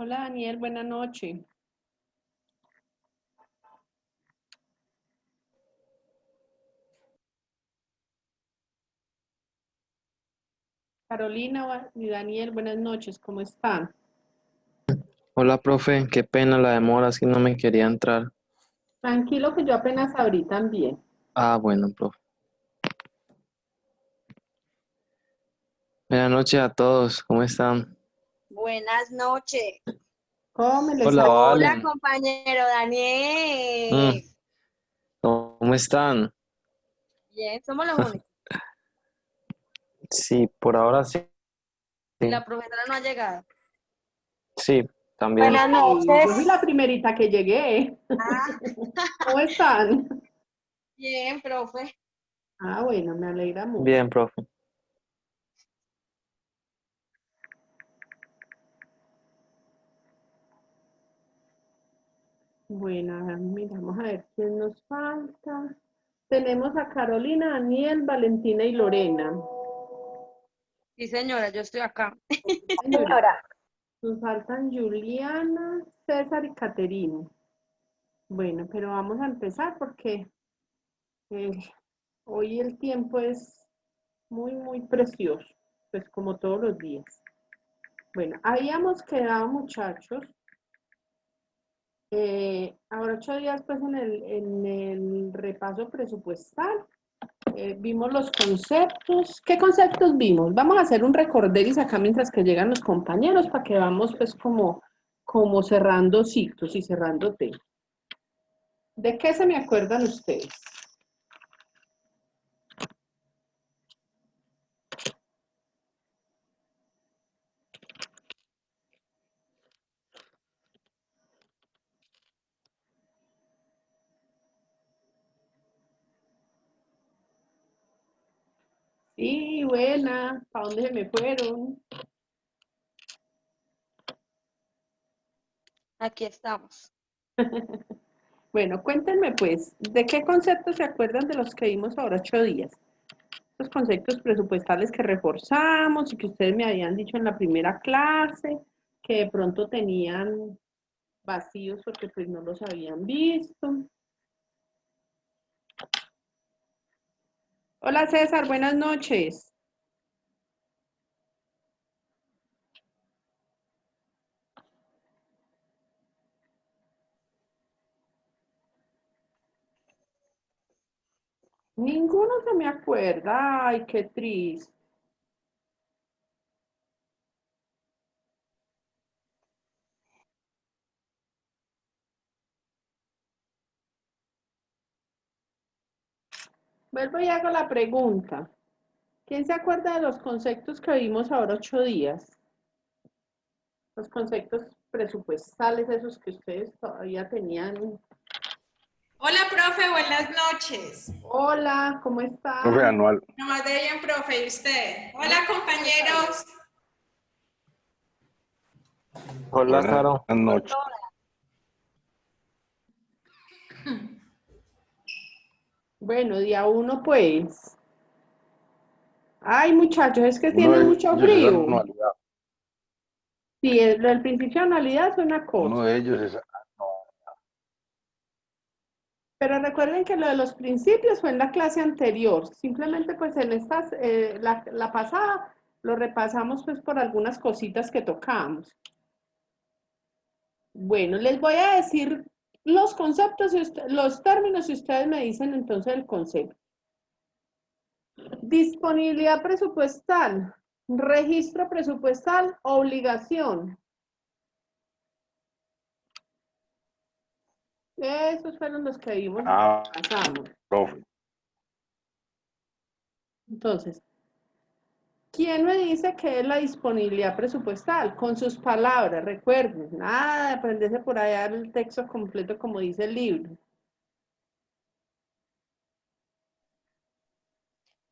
Hola Daniel, buenas noches. Carolina y Daniel, buenas noches, ¿cómo están? Hola, profe, qué pena la demora, es que no me quería entrar. Tranquilo que yo apenas abrí también. Ah, bueno, profe. Buenas noches a todos, ¿cómo están? Buenas noches. ¿Cómo les Hola, ha Hola, Valen. compañero Mm, Daniel. ¿Cómo están? Bien, somos los únicos. Sí, por ahora sí. Y la profesora no ha llegado. Sí, también. Buenas ido? Yo fui noches. la primerita que llegué. Ah, ¿Cómo están? bien, profe. Ah, bueno, me alegra mucho. Bien, profe. Bueno, a ver, miramos a ver quién nos falta. Tenemos a Carolina, Daniel, Valentina y Lorena. Sí, señora, yo estoy acá. Señorita, nos faltan Juliana, César y Caterina. Bueno, pero vamos a empezar porque eh, hoy el tiempo es muy precioso, pues como todos los días. Bueno, habíamos quedado, muchachos, ahora 8 días, pues en el repaso presupuestal, vimos los conceptos. ¿Qué conceptos vimos? Vamos a hacer un recorderis acá mientras que llegan los compañeros para que vamos pues como cerrando ciclos y cerrando temas. ¿De qué se me acuerdan ustedes? Sí, buena. ¿Para dónde se me fueron? Aquí estamos. Bueno, cuéntenme pues, ¿de qué conceptos se acuerdan de los que vimos ahora 8 días? Los conceptos presupuestales que reforzamos y que ustedes me habían dicho en la primera clase, que de pronto tenían vacíos porque pues no los habían visto. Hola César, buenas noches. Ninguno se me acuerda, ay, qué triste. Vuelvo y hago la pregunta. ¿Quién se acuerda de los conceptos que vimos ahora 8 días? Los conceptos presupuestales, esos que ustedes todavía tenían. Hola, profe, buenas noches. Hola, ¿cómo Profe están? anual. Nomás de bien, profe, ¿y usted? Muy Hola, bien, Carlos. compañeros. Hola, Buenas Caro. noches. Bueno, día uno, pues. Ay, muchachos, es que Uno tienen de mucho ellos es frío. anualidad. Sí, el principio de anualidad es una cosa. Uno de ellos es Pero recuerden que lo de los principios fue en la clase anterior. Simplemente, pues, en estas, la pasada, lo repasamos, pues, por algunas cositas que tocamos. Bueno, les voy a decir los conceptos, los términos, y ustedes me dicen entonces el concepto. Disponibilidad presupuestal, registro presupuestal, obligación. Esos fueron los que vimos y pasamos. profe. Entonces, ¿quién me dice qué es la disponibilidad presupuestal? Con sus palabras, recuerden, nada de aprenderse por allá el texto completo como dice el libro.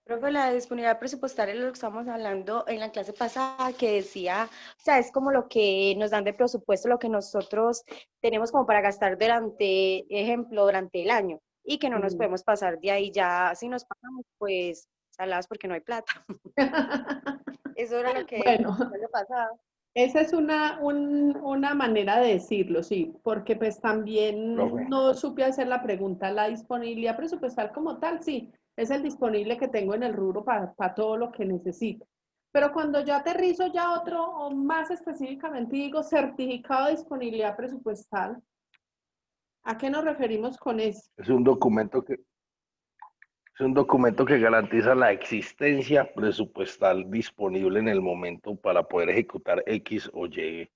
Profe, la disponibilidad presupuestaria es lo que estamos hablando en la clase pasada, que decía, o sea, es como lo que nos dan de presupuesto, lo que nosotros tenemos como para gastar durante, ejemplo, durante el año, y que no nos Sí. podemos pasar de ahí ya, si nos pasamos, pues, salados porque no hay plata. Eso era lo que Bueno, vimos el año pasado. Esa es una manera de decirlo, sí, porque pues también Profe. no supe hacer la pregunta. La disponibilidad presupuestal como tal, sí, es el disponible que tengo en el rubro para todo lo que necesito. Pero cuando yo aterrizo ya otro, o más específicamente digo certificado de disponibilidad presupuestal, ¿a qué nos referimos con eso? Es un documento que garantiza la existencia presupuestal disponible en el momento para poder ejecutar X o Y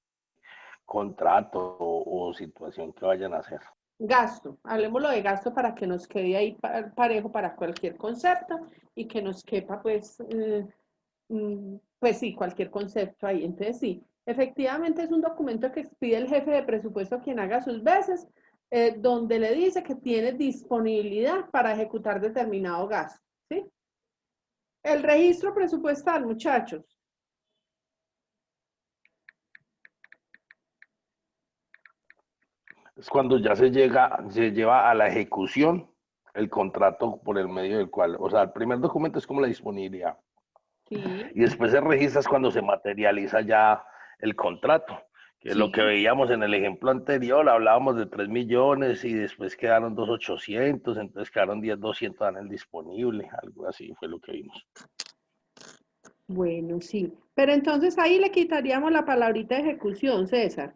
contrato o situación que vayan a hacer. Gasto, hablemoslo de gasto para que nos quede ahí parejo para cualquier concepto y que nos quepa pues sí, cualquier concepto ahí. Entonces sí, efectivamente es un documento que expide el jefe de presupuesto quien haga sus veces, donde le dice que tiene disponibilidad para ejecutar determinado gasto, ¿sí? El registro presupuestal, muchachos. Es cuando ya se lleva a la ejecución el contrato por el medio del cual, o sea, el primer documento es como la disponibilidad Sí, y después se registra es cuando se materializa ya el contrato, que es lo que sí. veíamos en el ejemplo anterior, hablábamos de 3 millones y después quedaron 2.800.000, entonces quedaron 10.200.000 en el disponible, algo así fue lo que vimos. Bueno, sí. Pero entonces ahí le quitaríamos la palabrita ejecución, César.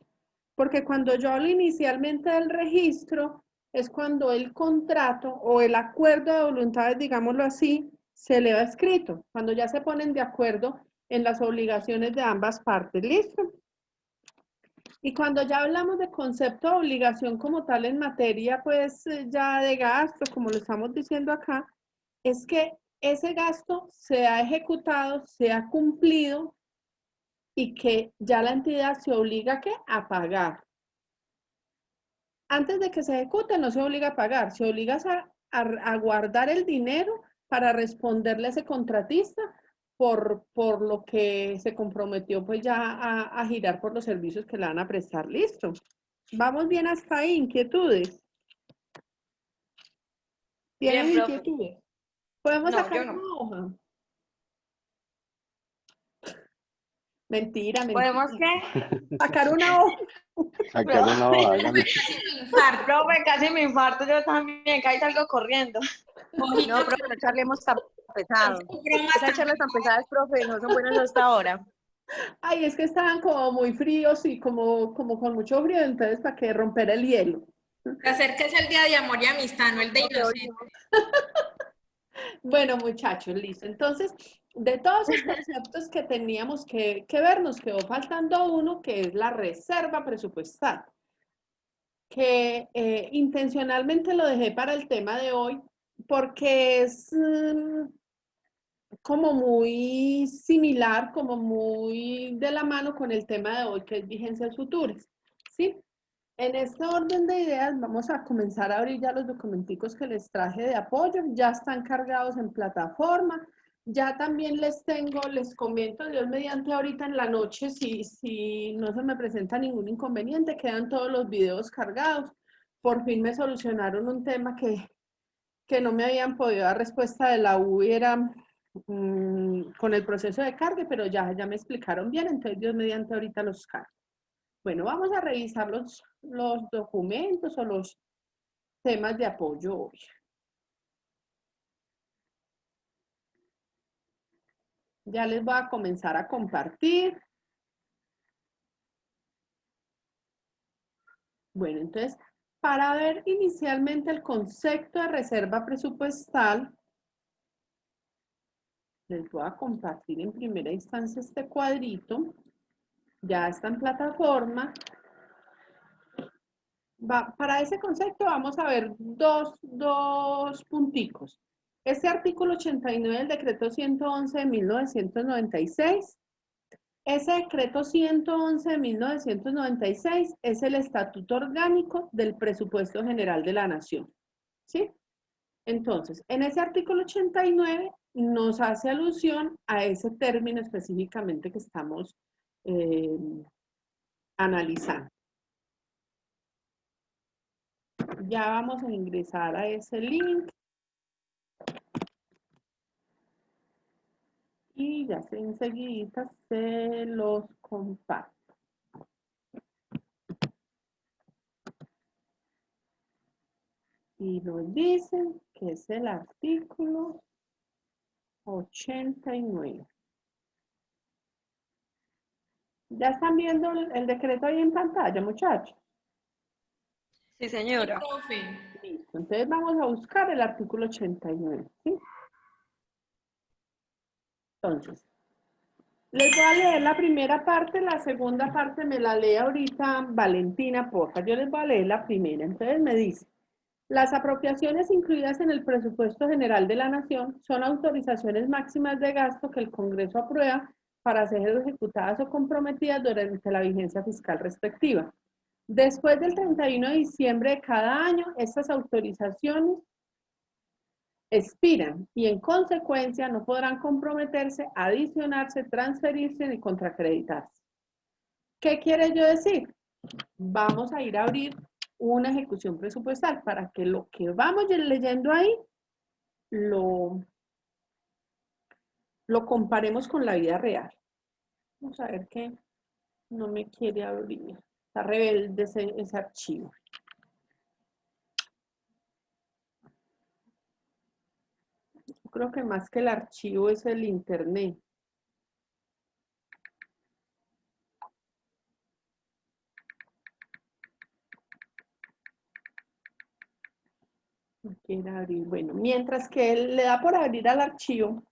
Porque cuando yo hablo inicialmente del registro, es cuando el contrato o el acuerdo de voluntades, digámoslo así, se le va escrito, cuando ya se ponen de acuerdo en las obligaciones de ambas partes. ¿Listo? Y cuando ya hablamos de concepto de obligación como tal en materia, pues ya de gasto, como lo estamos diciendo acá, es que ese gasto se ha ejecutado, se ha cumplido y que ya la entidad se obliga ¿qué? A pagar. Antes de que se ejecute no se obliga a pagar, se obliga a guardar el dinero para responderle a ese contratista por lo que se comprometió pues ya a girar por los servicios que le van a prestar. Listo. Vamos bien hasta ahí, inquietudes. ¿Tienen Bien, profe. inquietudes? ¿Podemos No, sacar yo una no. hoja? Mentira, ¿Podemos mentira. qué? Sacar una hoja. Sacar una Profe, hoja, hágale. Casi me infarto. profe, casi me infarto yo también, casi salgo corriendo. Ojito, No, profe, no charlemos tan pesado. esas bromas Esas tan charlas tan pesadas, profe, no son buenas hasta ahora. Ay, es que estaban como muy fríos y como con mucho frío, entonces para que romper el hielo. Se acerca es el día de amor y amistad, no el de Profe, inocente. Bueno, muchachos, listo. Entonces, de todos esos conceptos que teníamos que ver, nos quedó faltando uno, que es la reserva presupuestal, que intencionalmente lo dejé para el tema de hoy, porque es como muy similar, como muy de la mano con el tema de hoy, que es vigencias futuras, ¿sí? En este orden de ideas vamos a comenzar a abrir ya los documenticos que les traje de apoyo, ya están cargados en plataforma, ya también les comento, Dios mediante ahorita en la noche, si no se me presenta ningún inconveniente, quedan todos los videos cargados. Por fin me solucionaron un tema que no me habían podido dar respuesta de la U, era con el proceso de carga, pero ya me explicaron bien, entonces Dios mediante ahorita los cargo. Bueno, vamos a revisar los documentos o los temas de apoyo hoy. Ya les voy a comenzar a compartir. Bueno, entonces, para ver inicialmente el concepto de reserva presupuestal, les voy a compartir en primera instancia este cuadrito. Ya está en plataforma. Para ese concepto vamos a ver dos punticos. Este artículo 89 del decreto 111 de 1996. Ese decreto 111 de 1996 es el estatuto orgánico del presupuesto general de la nación. ¿Sí? Entonces, en ese artículo 89 nos hace alusión a ese término específicamente que estamos analizando. Ya vamos a ingresar a ese link. Y ya se enseguida se los comparto. Y nos dicen que es el artículo 89. ¿Ya están viendo el decreto ahí en pantalla, muchachos? Sí, Sí, señora. profe. Listo. Entonces vamos a buscar el artículo 89, ¿sí? Entonces, les voy a leer la primera parte, la segunda parte me la lee ahorita Valentina, porfa. Yo les voy a leer la primera. Entonces me dice, las apropiaciones incluidas en el presupuesto general de la Nación son autorizaciones máximas de gasto que el Congreso aprueba para ser ejecutadas o comprometidas durante la vigencia fiscal respectiva. Después del 31 de diciembre de cada año, estas autorizaciones expiran y en consecuencia no podrán comprometerse, adicionarse, transferirse ni contracreditarse. ¿Qué quiere yo decir? Vamos a ir a abrir una ejecución presupuestal para que lo que vamos leyendo ahí lo comparemos con la vida real. Vamos a ver que no me quiere abrir. Está rebelde ese archivo. Yo creo que más que el archivo es el internet. No quiere abrir. Bueno, mientras que él le da por abrir al archivo,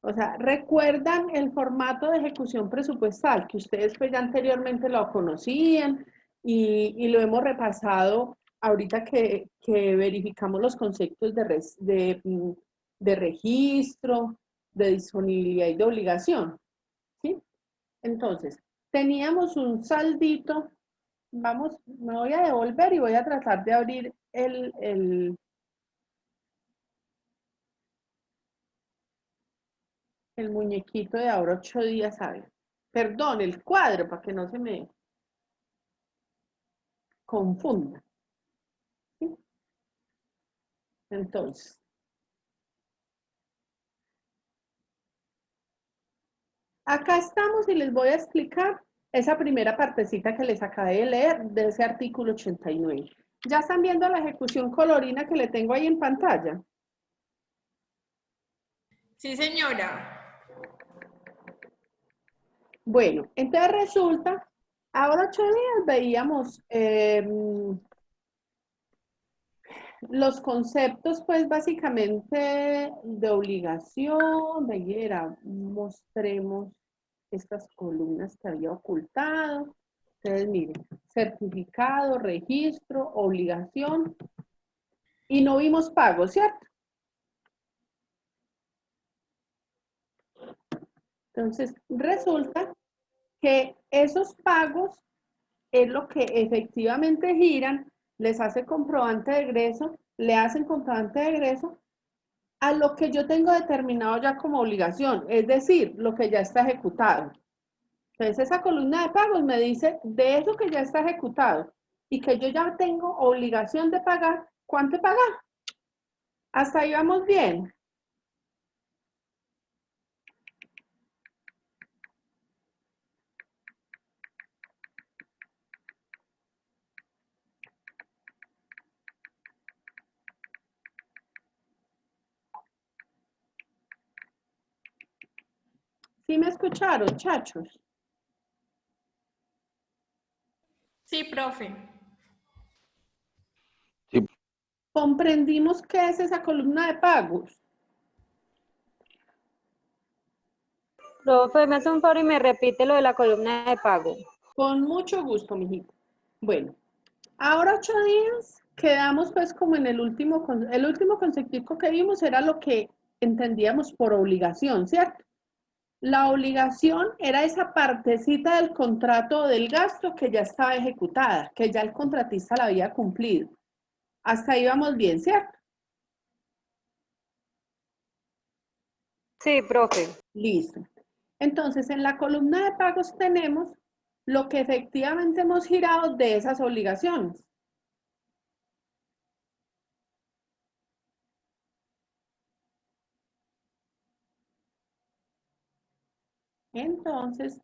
o sea, recuerdan el formato de ejecución presupuestal que ustedes pues ya anteriormente lo conocían y lo hemos repasado ahorita que verificamos los conceptos de registro, de disponibilidad y de obligación, ¿sí? Entonces, teníamos un saldito, vamos, me voy a devolver y voy a tratar de abrir el muñequito de ahora 8 días, a ver. Perdón, el cuadro, para que no se me confunda. ¿Sí? Entonces, acá estamos y les voy a explicar esa primera partecita que les acabé de leer de ese artículo 89. ¿Ya están viendo la ejecución colorina que le tengo ahí en pantalla? Sí, señora. Bueno, entonces resulta, ahora 8 días veíamos los conceptos, pues básicamente de obligación, de era, mostremos estas columnas que había ocultado. Entonces, miren, certificado, registro, obligación, y no vimos pagos, ¿cierto? Entonces, resulta que esos pagos es lo que efectivamente giran, les hace comprobante de egreso, le hacen comprobante de egreso a lo que yo tengo determinado ya como obligación, es decir, lo que ya está ejecutado. Entonces, esa columna de pagos me dice de eso que ya está ejecutado y que yo ya tengo obligación de pagar, ¿cuánto he pagado? Hasta ahí vamos bien. ¿Sí me escucharon, chachos? Sí, profe. Sí, ¿Comprendimos qué es esa columna de pagos? Profe, me hace un favor y me repite lo de la columna de pago. Con mucho gusto, mijito. Bueno, ahora 8 días quedamos pues como en el último conceptico que vimos era lo que entendíamos por obligación, ¿cierto? La obligación era esa partecita del contrato o del gasto que ya estaba ejecutada, que ya el contratista la había cumplido. Hasta ahí vamos bien, ¿cierto? Sí, profe. Listo. Entonces, en la columna de pagos tenemos lo que efectivamente hemos girado de esas obligaciones. Entonces,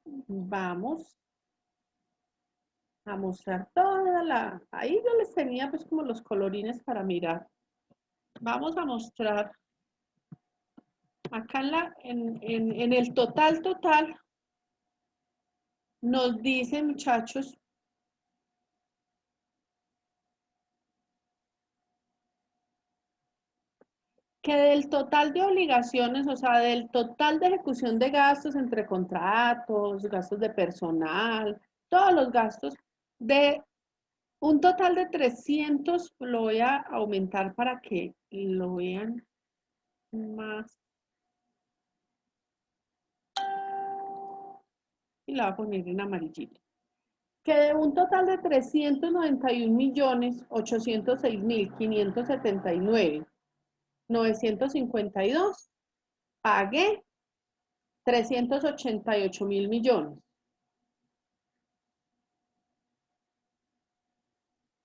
vamos a mostrar toda la... Ahí yo les tenía pues como los colorines para mirar. Vamos a mostrar acá en el total, nos dice, muchachos, que del total de obligaciones, o sea, del total de ejecución de gastos entre contratos, gastos de personal, todos los gastos, de un total de 300, lo voy a aumentar para que lo vean más. Y la voy a poner en amarillito. Que de un total de 391.806.579.952, pagué 388.000 millones.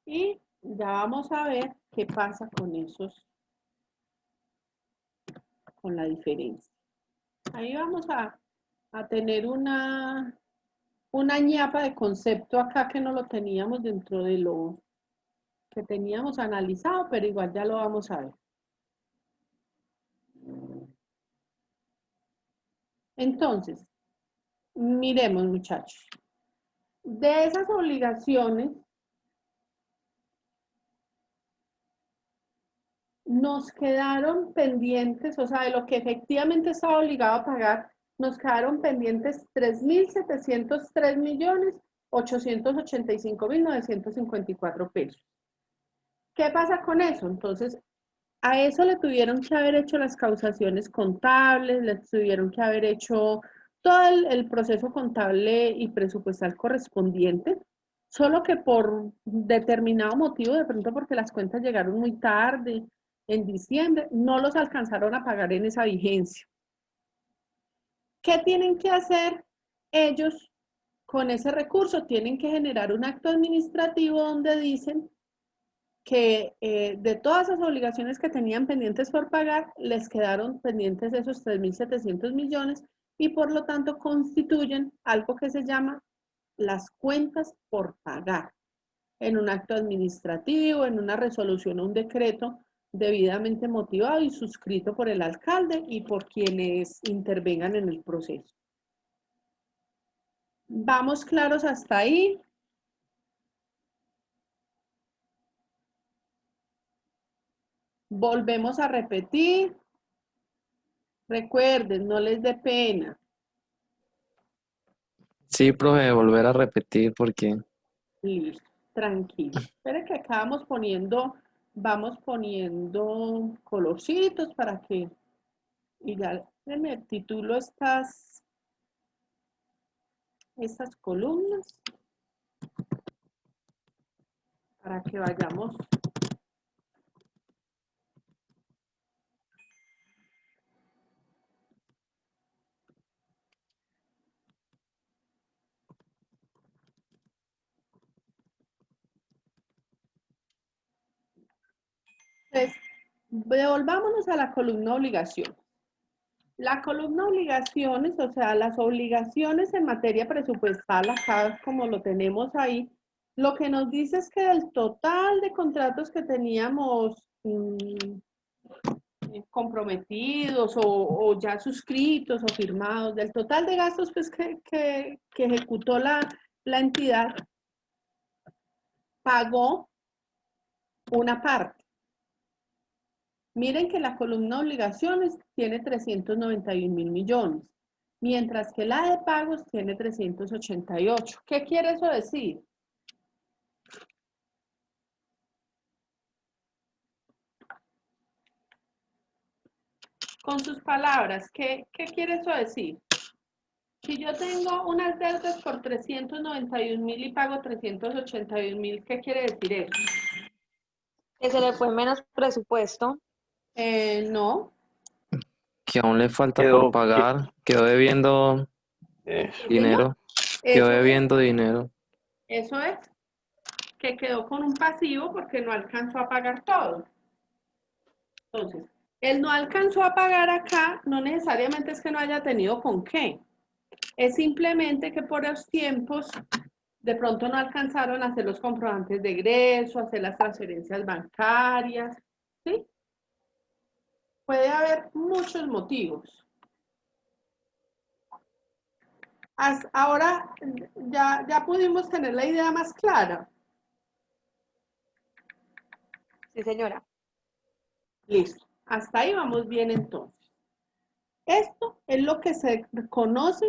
Y ya vamos a ver qué pasa con esos, con la diferencia. Ahí vamos a tener una ñapa de concepto acá que no lo teníamos dentro de lo que teníamos analizado, pero igual ya lo vamos a ver. Entonces, miremos, muchachos. De esas obligaciones, nos quedaron pendientes, o sea, de lo que efectivamente estaba obligado a pagar, nos quedaron pendientes 3.703.885.954 pesos. ¿Qué pasa con eso? Entonces, a eso le tuvieron que haber hecho las causaciones contables, le tuvieron que haber hecho todo el proceso contable y presupuestal correspondiente, solo que por determinado motivo, de pronto porque las cuentas llegaron muy tarde, en diciembre, no los alcanzaron a pagar en esa vigencia. ¿Qué tienen que hacer ellos con ese recurso? Tienen que generar un acto administrativo donde dicen que de todas esas obligaciones que tenían pendientes por pagar, les quedaron pendientes esos 3.700 millones y por lo tanto constituyen algo que se llama las cuentas por pagar en un acto administrativo, en una resolución o un decreto debidamente motivado y suscrito por el alcalde y por quienes intervengan en el proceso. ¿Vamos claros hasta ahí? Volvemos a repetir. Recuerden, no les dé pena. Sí, profe, volver a repetir porque Listo, tranquilo. Espera que acá vamos poniendo colorcitos para que, y ya me titulo estas columnas para que vayamos. Entonces, devolvámonos a la columna obligación. La columna obligaciones, o sea, las obligaciones en materia presupuestal, acá como lo tenemos ahí, lo que nos dice es que del total de contratos que teníamos comprometidos o ya suscritos o firmados, del total de gastos pues, que ejecutó la entidad, pagó una parte. Miren que la columna obligaciones tiene 391.000 millones, mientras que la de pagos tiene 388. ¿Qué quiere eso decir? Con sus palabras, ¿qué quiere eso decir? Si yo tengo unas deudas por 391.000 y pago 381.000, ¿qué quiere decir eso? Que se le fue menos presupuesto. No. que aún le falta por pagar, quedó debiendo dinero, quedó debiendo dinero. Eso es, que quedó con un pasivo porque no alcanzó a pagar todo. Entonces, Él no alcanzó a pagar acá, no necesariamente es que no haya tenido con qué. Es simplemente que por los tiempos de pronto no alcanzaron a hacer los comprobantes de egreso, hacer las transferencias bancarias, ¿sí? Puede haber muchos motivos. Ahora ya pudimos tener la idea más clara. Sí, señora. Listo. Hasta ahí vamos bien entonces. Esto es lo que se conoce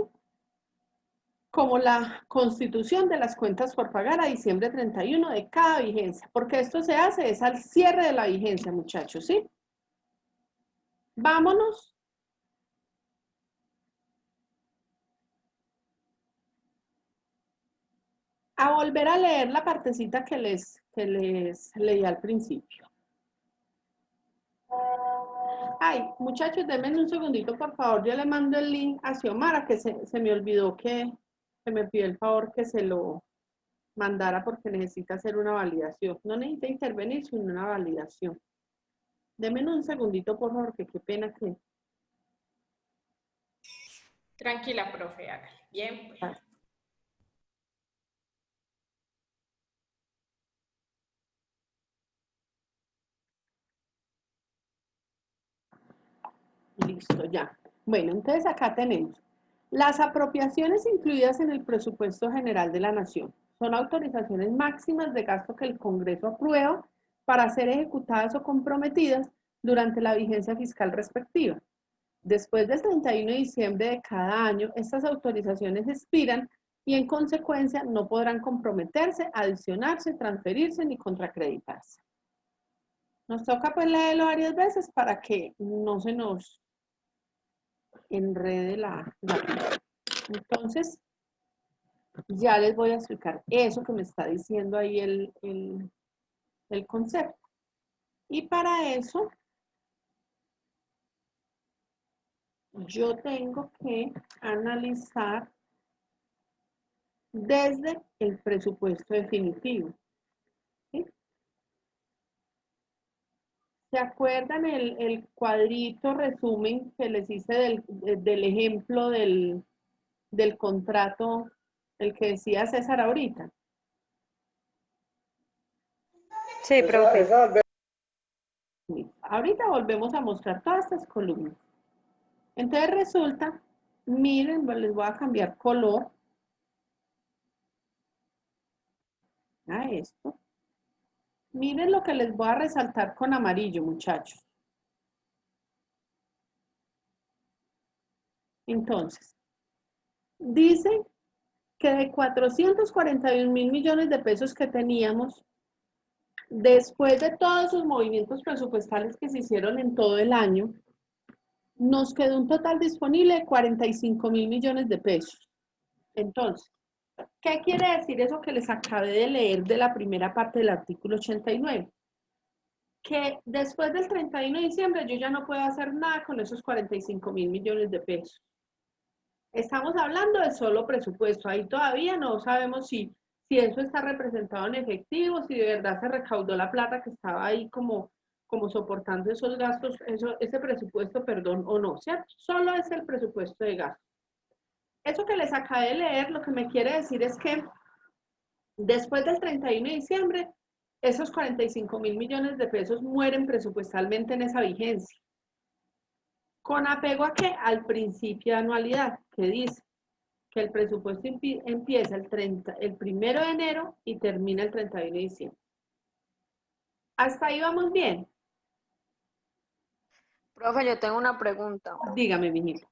como la constitución de las cuentas por pagar a diciembre 31 de cada vigencia, porque esto se hace es al cierre de la vigencia, muchachos, ¿sí? Vámonos a volver a leer la partecita que les leí al principio. Ay, muchachos, denme un segundito, por favor. Yo le mando el link a Xiomara, que se me olvidó que me pidió el favor que se lo mandara porque necesita hacer una validación. No necesita intervenir, sino una validación. Denme un segundito, por favor, que qué pena que... Tranquila, profe, hágale. Bien, pues. Ah. Listo, ya. Bueno, entonces acá tenemos las apropiaciones incluidas en el presupuesto general de la Nación. Son autorizaciones máximas de gasto que el Congreso aprueba para ser ejecutadas o comprometidas durante la vigencia fiscal respectiva. Después del 31 de diciembre de cada año, estas autorizaciones expiran y en consecuencia no podrán comprometerse, adicionarse, transferirse ni contracreditarse. Nos toca pues leerlo varias veces para que no se nos enrede la. Entonces, ya les voy a explicar eso que me está diciendo ahí el concepto. Y para eso, yo tengo que analizar desde el presupuesto definitivo. ¿Sí? ¿Se acuerdan el cuadrito resumen que les hice del ejemplo del contrato, el que decía César ahorita? Sí, profe. Ahorita volvemos a mostrar todas estas columnas. Entonces resulta, miren, les voy a cambiar color a esto. Miren lo que les voy a resaltar con amarillo, muchachos. Entonces, dice que de 441 mil millones de pesos que teníamos, después de todos esos movimientos presupuestales que se hicieron en todo el año, nos quedó un total disponible de 45 mil millones de pesos. Entonces, ¿qué quiere decir eso que les acabé de leer de la primera parte del artículo 89? Que después del 31 de diciembre yo ya no puedo hacer nada con esos 45 mil millones de pesos. Estamos hablando de solo presupuesto, ahí todavía no sabemos si eso está representado en efectivo, si de verdad se recaudó la plata que estaba ahí como soportando esos gastos, ese presupuesto, perdón, o no, ¿cierto? Solo es el presupuesto de gasto. Eso que les acabé de leer, lo que me quiere decir es que después del 31 de diciembre, esos 45 mil millones de pesos mueren presupuestalmente en esa vigencia. ¿Con apego a qué? Al principio de anualidad, que dice que el presupuesto empieza el 1 de enero y termina el 31 de diciembre. ¿Hasta ahí vamos bien? Profe, yo tengo una pregunta. Dígame, mijito.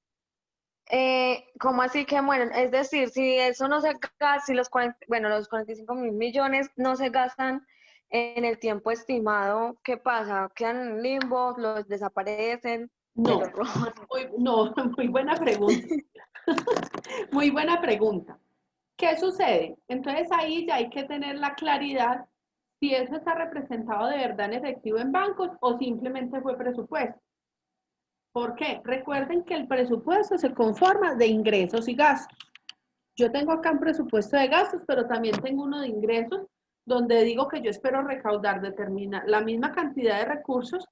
¿Cómo así que mueren? Es decir, si eso no se gasta, si los 45 mil millones no se gastan en el tiempo estimado, ¿qué pasa? ¿Quedan en limbo? ¿Los desaparecen? No, ¿Se los roban? muy buena pregunta. Muy buena pregunta. ¿Qué sucede? Entonces ahí ya hay que tener la claridad si eso está representado de verdad en efectivo en bancos o simplemente fue presupuesto. ¿Por qué? Recuerden que el presupuesto se conforma de ingresos y gastos. Yo tengo acá un presupuesto de gastos, pero también tengo uno de ingresos, donde digo que yo espero recaudar la misma cantidad de recursos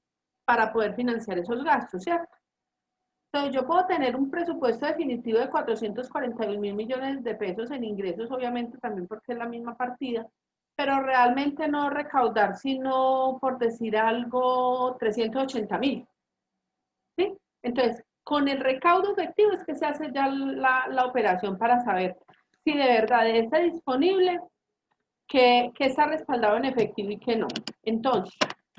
para poder financiar esos gastos, ¿cierto? Entonces, yo puedo tener un presupuesto definitivo de 441.000 millones de pesos en ingresos, obviamente también porque es la misma partida, pero realmente no recaudar, sino, por decir algo, 380.000. ¿Sí? Entonces, con el recaudo efectivo es que se hace ya la operación para saber si de verdad está disponible, que está respaldado en efectivo y que no. Entonces,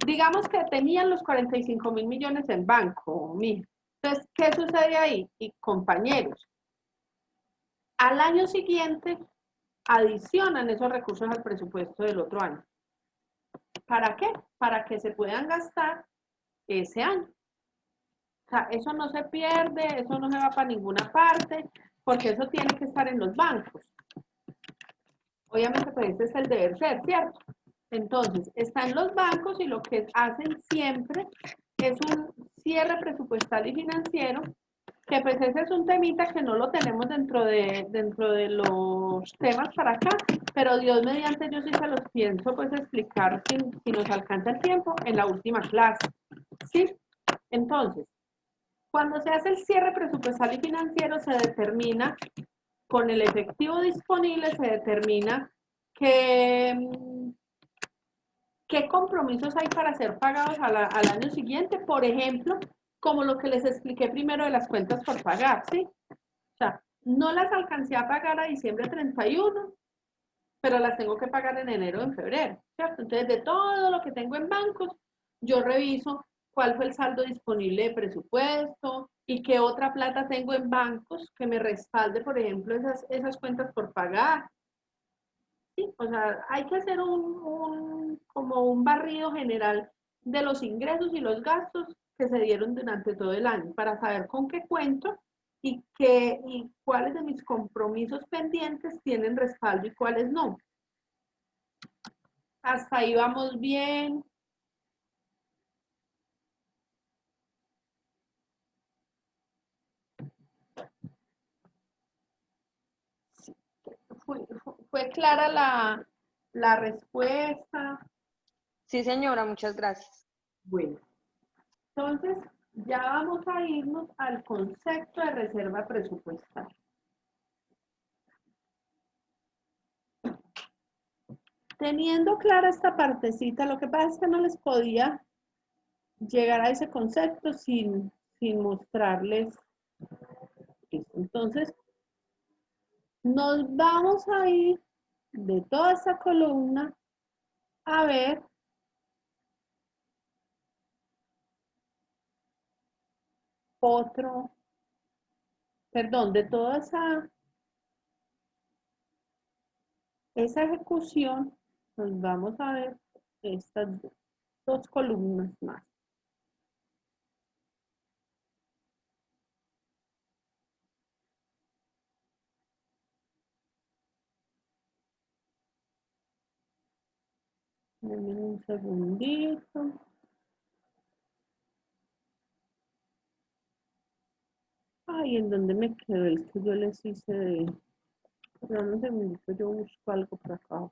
digamos que tenían los 45.000 millones en banco, mija. Entonces, ¿qué sucede ahí? Y compañeros, al año siguiente adicionan esos recursos al presupuesto del otro año. ¿Para qué? Para que se puedan gastar ese año. O sea, eso no se pierde, eso no se va para ninguna parte, porque eso tiene que estar en los bancos. Obviamente, pues ese es el deber ser, ¿cierto? Entonces, está en los bancos y lo que hacen siempre es un cierre presupuestal y financiero, que pues ese es un temita que no lo tenemos dentro de los temas para acá, pero Dios mediante yo sí se los pienso pues explicar si nos alcanza el tiempo en la última clase, ¿sí? Entonces, cuando se hace el cierre presupuestal y financiero se determina, con el efectivo disponible se determina qué compromisos hay para ser pagados al año siguiente, por ejemplo, como lo que les expliqué primero de las cuentas por pagar, ¿sí? O sea, no las alcancé a pagar a diciembre 31, pero las tengo que pagar en enero o en febrero, ¿cierto? Entonces, de todo lo que tengo en bancos, yo reviso cuál fue el saldo disponible de presupuesto y qué otra plata tengo en bancos que me respalde, por ejemplo, esas cuentas por pagar. ¿Sí? O sea, hay que hacer como un barrido general de los ingresos y los gastos que se dieron durante todo el año para saber con qué cuento y cuáles de mis compromisos pendientes tienen respaldo y cuáles no. Hasta ahí vamos bien. ¿Fue clara la respuesta? Sí, señora, muchas gracias. Bueno, entonces ya vamos a irnos al concepto de reserva presupuestal. Teniendo clara esta partecita, lo que pasa es que no les podía llegar a ese concepto sin mostrarles esto. Entonces, nos vamos a ir de toda esta columna a ver de toda esa ejecución, nos vamos a ver estas dos columnas más. Denme un segundito. Ay, ¿en dónde me quedó el que yo les hice de... Dame un segundito, yo busco algo por acá.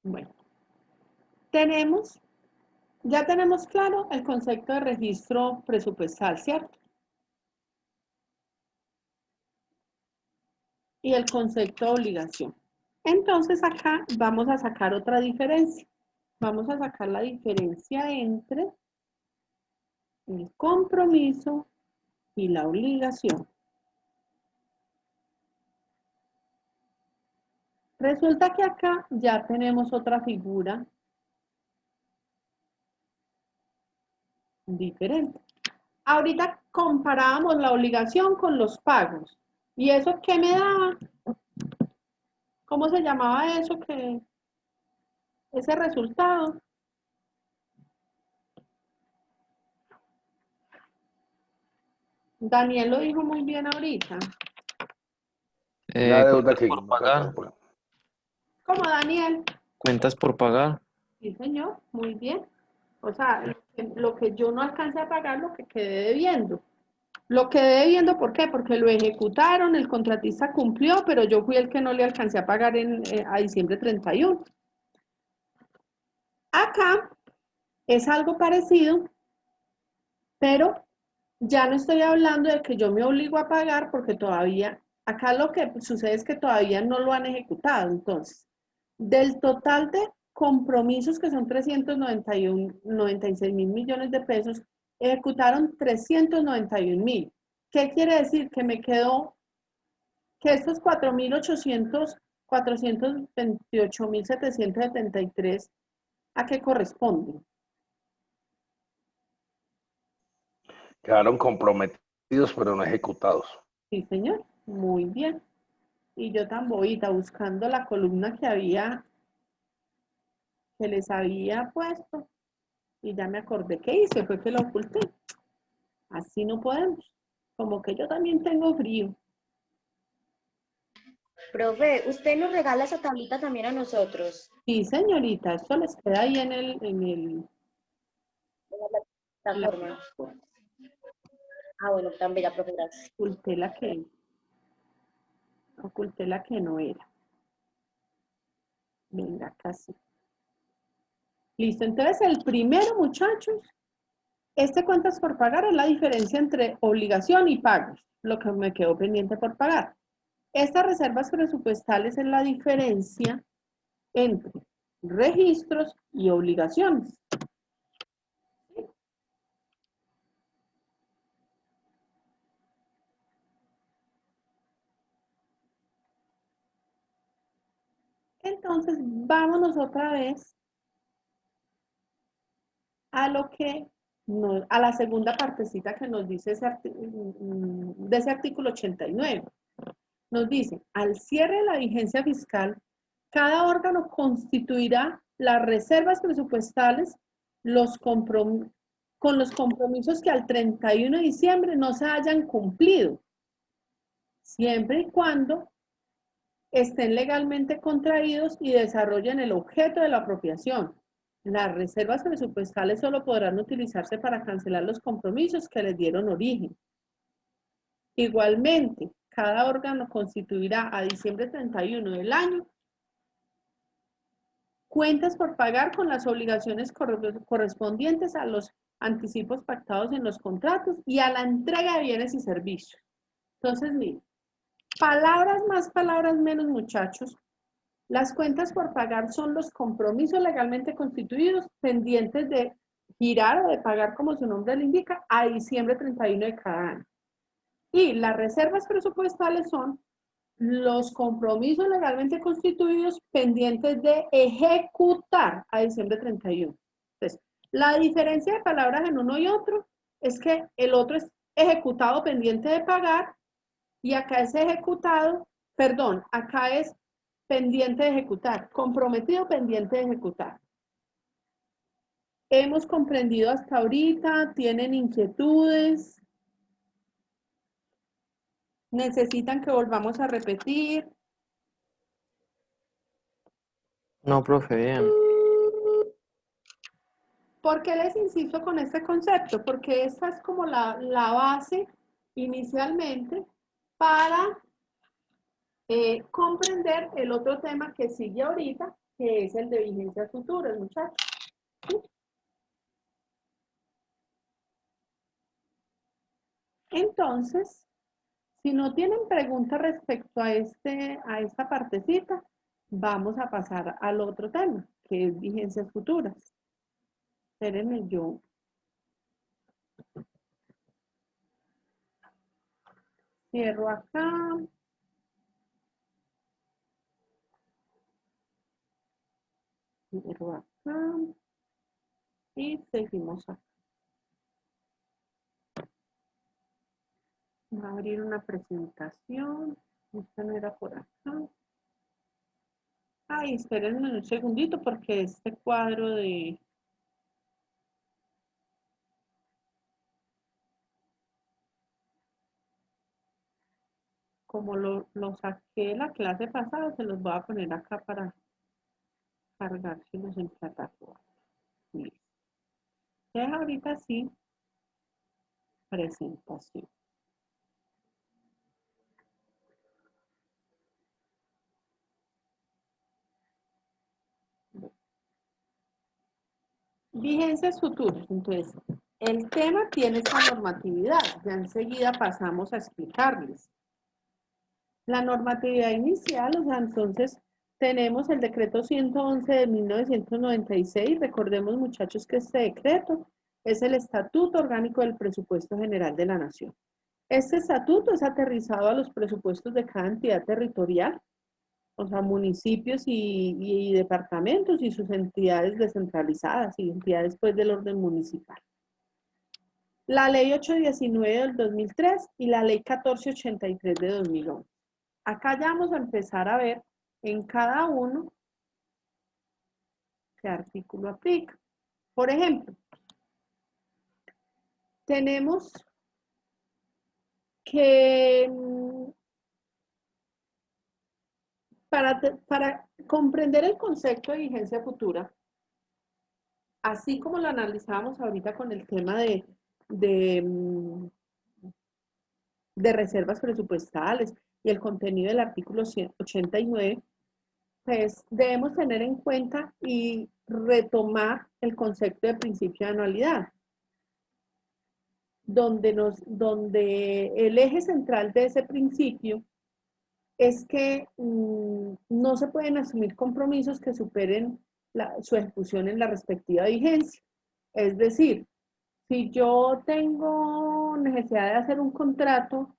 Bueno, ya tenemos claro el concepto de registro presupuestal, ¿cierto? Y el concepto de obligación. Entonces acá vamos a sacar otra diferencia. Vamos a sacar la diferencia entre el compromiso y la obligación. Resulta que acá ya tenemos otra figura diferente. Ahorita comparábamos la obligación con los pagos. ¿Y eso qué me daba? ¿Cómo se llamaba eso? Ese resultado. Daniel lo dijo muy bien ahorita. La deuda que por pagar. ¿Cómo, Daniel? Cuentas por pagar. Sí, señor, muy bien. O sea, lo que yo no alcancé a pagar, lo que quedé debiendo. Lo quedé debiendo, ¿por qué? Porque lo ejecutaron, el contratista cumplió, pero yo fui el que no le alcancé a pagar a diciembre 31. Acá es algo parecido, pero ya no estoy hablando de que yo me obligo a pagar porque todavía, acá lo que sucede es que todavía no lo han ejecutado. Entonces, del total de compromisos que son 96 mil millones de pesos, ejecutaron 391.000. ¿Qué quiere decir? Que me quedó, que estos 428.773, ¿a qué corresponden? Quedaron comprometidos, pero no ejecutados. Sí, señor, muy bien. Y yo tan bobita buscando la columna que les había puesto, y ya me acordé que hice, fue que lo oculté. Así no podemos. Como que yo también tengo frío. Profe, usted nos regala esa tablita también a nosotros. Sí, señorita, esto les queda ahí en La forma. Ah, bueno, tan bella, profe, gracias. Oculté la que no era. Venga, casi. Listo, entonces el primero, muchachos, cuentas por pagar es la diferencia entre obligación y pagos, lo que me quedó pendiente por pagar. Estas reservas presupuestales es la diferencia entre registros y obligaciones. Entonces, vámonos otra vez a a la segunda partecita que nos dice de ese artículo 89. Nos dice, al cierre de la vigencia fiscal, cada órgano constituirá las reservas presupuestales con los compromisos que al 31 de diciembre no se hayan cumplido, siempre y cuando estén legalmente contraídos y desarrollen el objeto de la apropiación. Las reservas presupuestales solo podrán utilizarse para cancelar los compromisos que les dieron origen. Igualmente, cada órgano constituirá a diciembre 31 del año cuentas por pagar con las obligaciones correspondientes a los anticipos pactados en los contratos y a la entrega de bienes y servicios. Entonces, miren, palabras más, palabras menos, muchachos. Las cuentas por pagar son los compromisos legalmente constituidos pendientes de girar o de pagar, como su nombre le indica, a diciembre 31 de cada año. Y las reservas presupuestales son los compromisos legalmente constituidos pendientes de ejecutar a diciembre 31. Entonces, la diferencia de palabras en uno y otro es que el otro es ejecutado pendiente de pagar y acá es ejecutado, perdón, acá es pendiente de ejecutar, comprometido pendiente de ejecutar. Hemos comprendido hasta ahorita, tienen inquietudes, necesitan que volvamos a repetir. No, profe, bien. ¿Por qué les insisto con este concepto? Porque esta es como la base inicialmente para comprender el otro tema que sigue ahorita, que es el de vigencias futuras, muchachos. ¿Sí? Entonces, si no tienen preguntas respecto a esta partecita, vamos a pasar al otro tema, que es vigencias futuras. Espérenme, yo cierro acá. Cierro acá. Y seguimos acá. Voy a abrir una presentación. Esta no era por acá. Ay, espérenme un segundito porque este cuadro de... Como lo saqué de la clase pasada, se los voy a poner acá para cargárselos en plataforma. Listo. Entonces ahorita sí, presentación. Vigencias futuras. Entonces, el tema tiene esta normatividad. Ya enseguida pasamos a explicarles. La normatividad inicial, o sea, entonces tenemos el decreto 111 de 1996. Recordemos, muchachos, que este decreto es el Estatuto Orgánico del Presupuesto General de la Nación. Este estatuto es aterrizado a los presupuestos de cada entidad territorial, o sea, municipios y departamentos y sus entidades descentralizadas y entidades pues del orden municipal. La ley 819 del 2003 y la ley 1483 de 2011. Acá ya vamos a empezar a ver en cada uno qué artículo aplica. Por ejemplo, tenemos que para comprender el concepto de vigencia futura, así como lo analizábamos ahorita con el tema de reservas presupuestales y el contenido del artículo 189, pues debemos tener en cuenta y retomar el concepto de principio de anualidad, donde el eje central de ese principio es que no se pueden asumir compromisos que superen su ejecución en la respectiva vigencia. Es decir, si yo tengo necesidad de hacer un contrato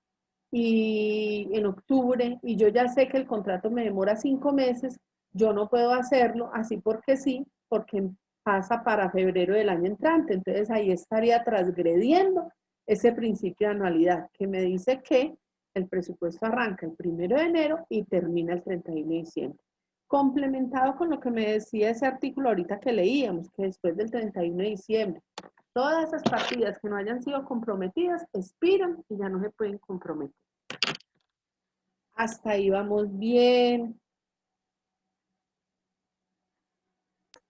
y en octubre y yo ya sé que el contrato me demora 5 meses, yo no puedo hacerlo así porque sí, porque pasa para febrero del año entrante. Entonces ahí estaría transgrediendo ese principio de anualidad que me dice que el presupuesto arranca el 1 de enero y termina el 31 de diciembre. Complementado con lo que me decía ese artículo ahorita que leíamos, que después del 31 de diciembre, todas esas partidas que no hayan sido comprometidas expiran y ya no se pueden comprometer. Hasta ahí vamos bien.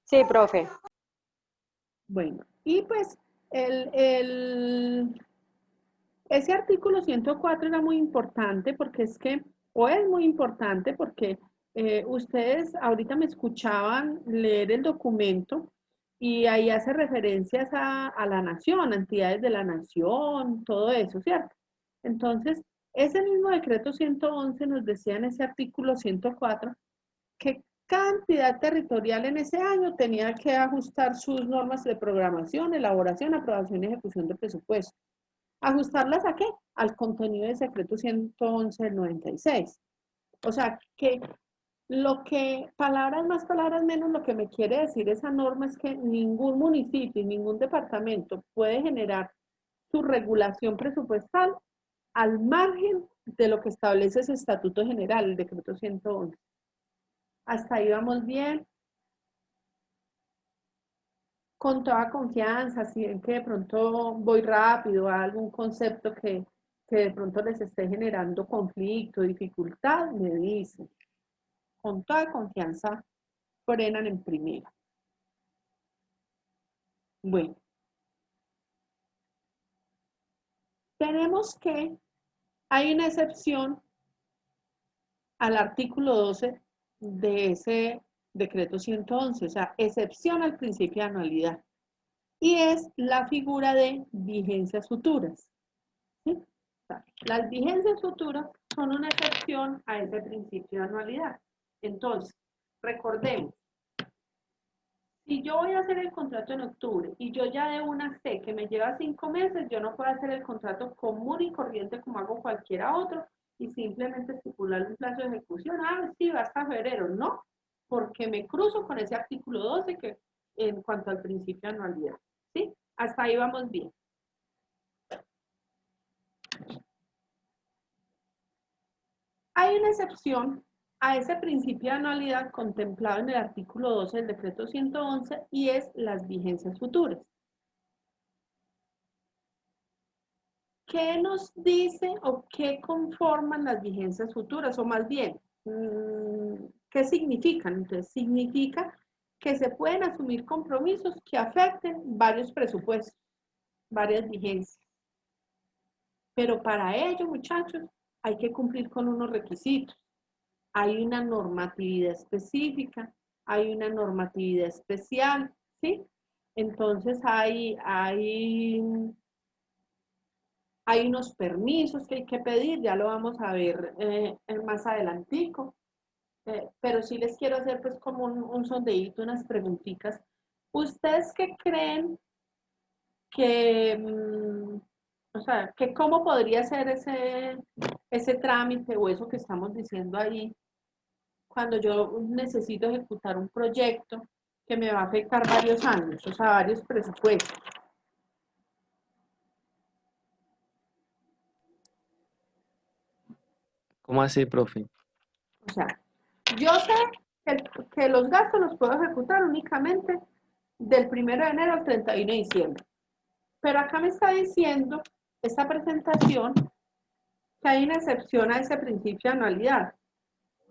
Sí, profe. Bueno, y pues ese artículo 104 era muy importante porque es muy importante porque ustedes ahorita me escuchaban leer el documento y ahí hace referencias a la nación, a entidades de la nación, todo eso, ¿cierto? Entonces, ese mismo decreto 111 nos decía en ese artículo 104 que cada entidad territorial en ese año tenía que ajustar sus normas de programación, elaboración, aprobación y ejecución de presupuesto. ¿Ajustarlas a qué? Al contenido del decreto 111 del 96. O sea, que palabras más, palabras menos, lo que me quiere decir esa norma es que ningún municipio y ningún departamento puede generar su regulación presupuestal al margen de lo que establece ese estatuto general, el decreto 111. Hasta ahí vamos bien. Con toda confianza, si ven que de pronto voy rápido a algún concepto que de pronto les esté generando conflicto, dificultad, me dicen. Con toda confianza, frenan en primera. Bueno. Tenemos que hay una excepción al artículo 12 de ese decreto 111, o sea, excepción al principio de anualidad. Y es la figura de vigencias futuras. ¿Sí? O sea, las vigencias futuras son una excepción a ese principio de anualidad. Entonces, recordemos, si yo voy a hacer el contrato en octubre y yo ya de una sé que me lleva 5 meses, yo no puedo hacer el contrato común y corriente como hago cualquiera otro y simplemente estipular un plazo de ejecución. Ah, sí, va hasta febrero. No, porque me cruzo con ese artículo 12 que en cuanto al principio de anualidad. ¿Sí? Hasta ahí vamos bien. Hay una excepción a ese principio de anualidad contemplado en el artículo 12 del decreto 111 y es las vigencias futuras. ¿Qué nos dice o qué conforman las vigencias futuras? O más bien, ¿qué significan? Entonces, significa que se pueden asumir compromisos que afecten varios presupuestos, varias vigencias. Pero para ello, muchachos, hay que cumplir con unos requisitos. Hay una normatividad específica, hay una normatividad especial, ¿sí? Entonces hay unos permisos que hay que pedir, ya lo vamos a ver más adelantico. Pero sí les quiero hacer pues como un sondeíto, unas preguntitas. ¿Ustedes qué creen que, o sea, que cómo podría ser ese trámite o eso que estamos diciendo ahí cuando yo necesito ejecutar un proyecto que me va a afectar varios años, o sea, varios presupuestos? ¿Cómo así, profe? O sea, yo sé que los gastos los puedo ejecutar únicamente del 1 de enero al 31 de diciembre. Pero acá me está diciendo esta presentación que hay una excepción a ese principio de anualidad,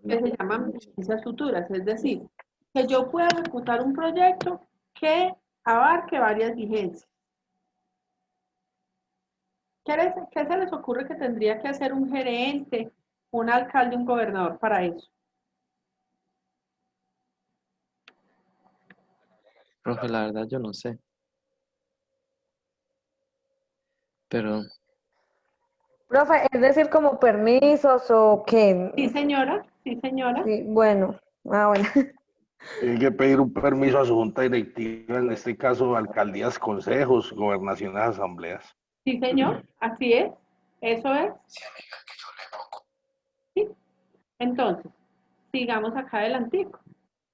que se llaman vigencias futuras, es decir, que yo pueda ejecutar un proyecto que abarque varias vigencias. ¿Qué se les ocurre que tendría que hacer un gerente, un alcalde, un gobernador para eso? Profe, la verdad yo no sé. Pero Profe, es decir, como permisos o qué. Sí, señora, sí, señora. Sí, bueno. Ah, bueno. Tiene que pedir un permiso a su junta directiva, en este caso alcaldías, consejos, gobernaciones, asambleas. Sí, señor, así es. Eso es. ¿Sí? Entonces, sigamos acá adelantico.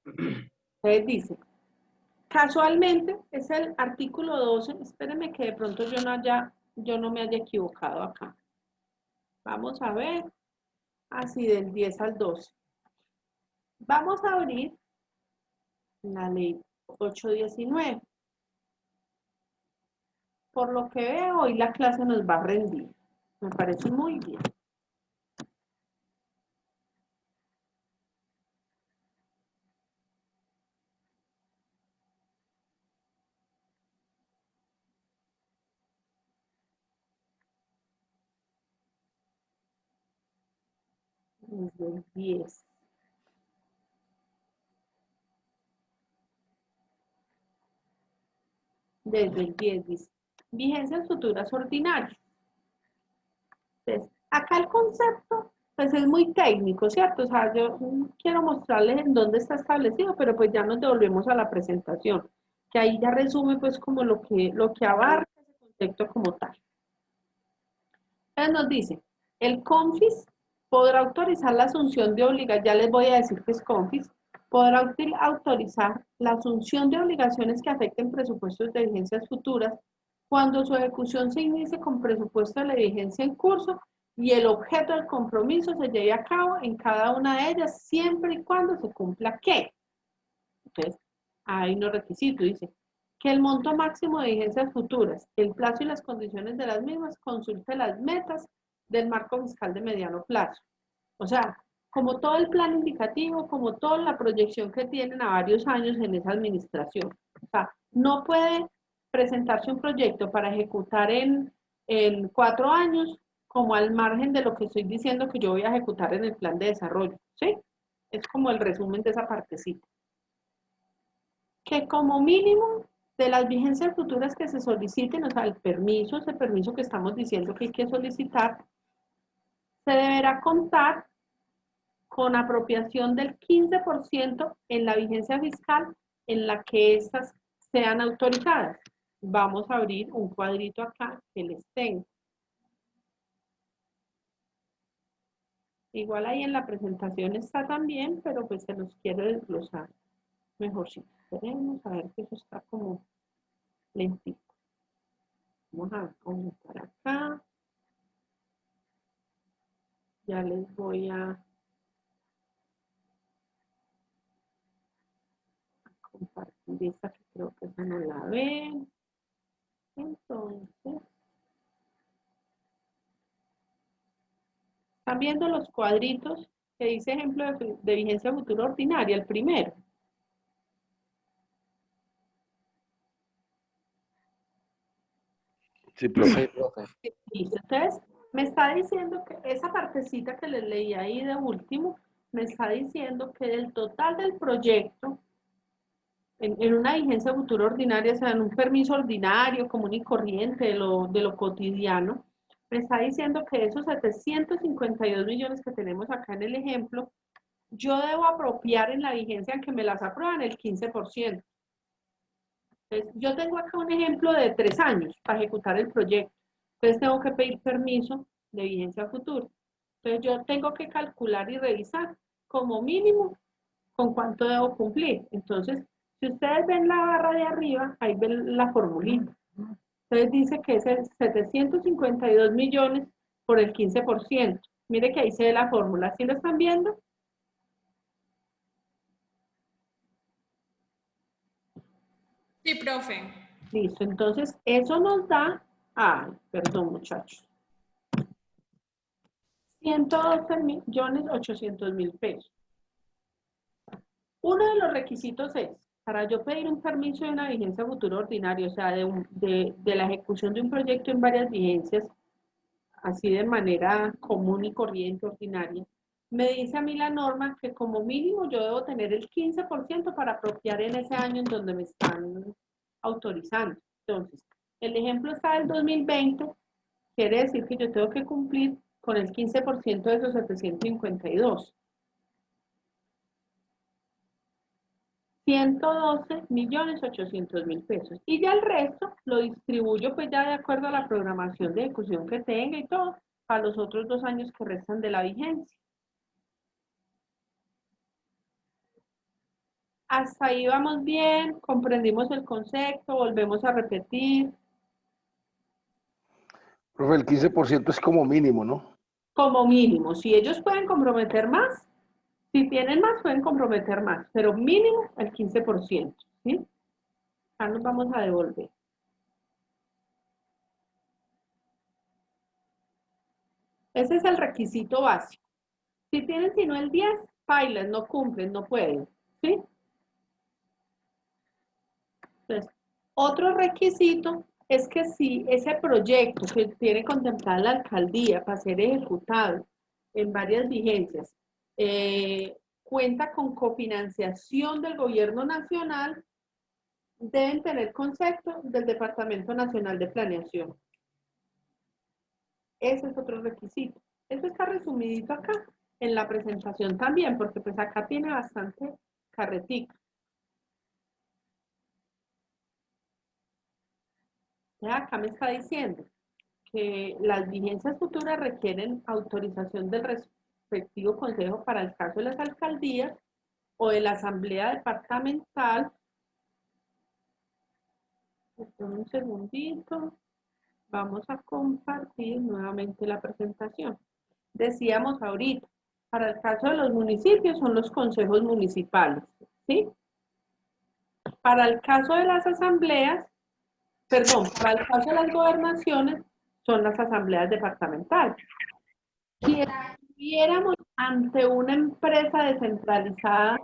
Entonces dice, casualmente es el artículo 12, espérenme que de pronto yo no me haya equivocado acá. Vamos a ver, así del 10 al 12. Vamos a abrir la ley 819. Por lo que veo, hoy la clase nos va a rendir. Me parece muy bien. Desde el 10. Desde el 10 dice, vigencias futuras ordinarias. Entonces, acá el concepto, pues es muy técnico, ¿cierto? O sea, yo quiero mostrarles en dónde está establecido, pero pues ya nos devolvemos a la presentación, que ahí ya resume pues como lo que abarca ese concepto como tal. Entonces nos dice, el CONFIS podrá autorizar la asunción de obligaciones, ya les voy a decir que es CONFIS, podrá autorizar la asunción de obligaciones que afecten presupuestos de vigencias futuras cuando su ejecución se inicie con presupuesto de la vigencia en curso y el objeto del compromiso se lleve a cabo en cada una de ellas siempre y cuando se cumpla ¿qué? Entonces, hay unos requisitos, dice que el monto máximo de vigencias futuras, el plazo y las condiciones de las mismas, consulte las metas del marco fiscal de mediano plazo. O sea, como todo el plan indicativo, como toda la proyección que tienen a varios años en esa administración. O sea, no puede presentarse un proyecto para ejecutar en 4 años como al margen de lo que estoy diciendo que yo voy a ejecutar en el plan de desarrollo, ¿sí? Es como el resumen de esa partecita. Que como mínimo de las vigencias futuras que se soliciten, o sea, el permiso, ese permiso que estamos diciendo que hay que solicitar, se deberá contar con apropiación del 15% en la vigencia fiscal en la que estas sean autorizadas. Vamos a abrir un cuadrito acá que les tengo. Igual ahí en la presentación está también, pero pues se los quiero desglosar mejor si queremos, a ver que eso está como lentito. Vamos a aumentar acá. Ya les voy a compartir esta que creo que esa no la ven. Entonces, están viendo los cuadritos que dice ejemplo de vigencia futura ordinaria, el primero. Sí, profe. Listo. Entonces, me está diciendo que esa partecita que les leí ahí de último, me está diciendo que del total del proyecto, en una vigencia futura ordinaria, o sea, en un permiso ordinario, común y corriente de lo cotidiano, me está diciendo que esos 752 millones que tenemos acá en el ejemplo, yo debo apropiar en la vigencia en que me las aprueban el 15%. Entonces, yo tengo acá un ejemplo de 3 años para ejecutar el proyecto. Entonces, tengo que pedir permiso de vigencia futura. Entonces, yo tengo que calcular y revisar como mínimo con cuánto debo cumplir. Entonces, si ustedes ven la barra de arriba, ahí ven la formulita. Entonces, dice que es el 752 millones por el 15%. Mire que ahí se ve la fórmula. ¿Sí lo están viendo? Sí, profe. Listo, entonces eso nos da, perdón muchachos, 112.800.000 pesos. Uno de los requisitos es, para yo pedir un permiso de una vigencia futura ordinaria, o sea, de la ejecución de un proyecto en varias vigencias, así de manera común y corriente ordinaria, me dice a mí la norma que como mínimo yo debo tener el 15% para apropiar en ese año en donde me están autorizando. Entonces, el ejemplo está del 2020, quiere decir que yo tengo que cumplir con el 15% de esos 752. 112.800.000 pesos. Y ya el resto lo distribuyo pues ya de acuerdo a la programación de ejecución que tenga y todo, para los otros 2 años que restan de la vigencia. Hasta ahí vamos bien, comprendimos el concepto, volvemos a repetir. Profe, el 15% es como mínimo, ¿no? Como mínimo, si ellos pueden comprometer más, si tienen más pueden comprometer más, pero mínimo el 15%, ¿sí? Acá nos vamos a devolver. Ese es el requisito básico. Si tienen sino el 10, bailan, no cumplen, no pueden, ¿sí? Entonces, otro requisito es que si ese proyecto que tiene contemplada la alcaldía para ser ejecutado en varias vigencias cuenta con cofinanciación del gobierno nacional, deben tener concepto del Departamento Nacional de Planeación. Ese es otro requisito. Eso está resumidito acá en la presentación también, porque pues acá tiene bastante carretica. Ya acá me está diciendo que las vigencias futuras requieren autorización del respectivo consejo para el caso de las alcaldías o de la asamblea departamental. Un segundito. Vamos a compartir nuevamente la presentación. Decíamos ahorita, para el caso de los municipios son los consejos municipales, ¿sí? Para el caso de las asambleas, perdón, para el caso de las gobernaciones son las asambleas departamentales. Si estuviéramos ante una empresa descentralizada,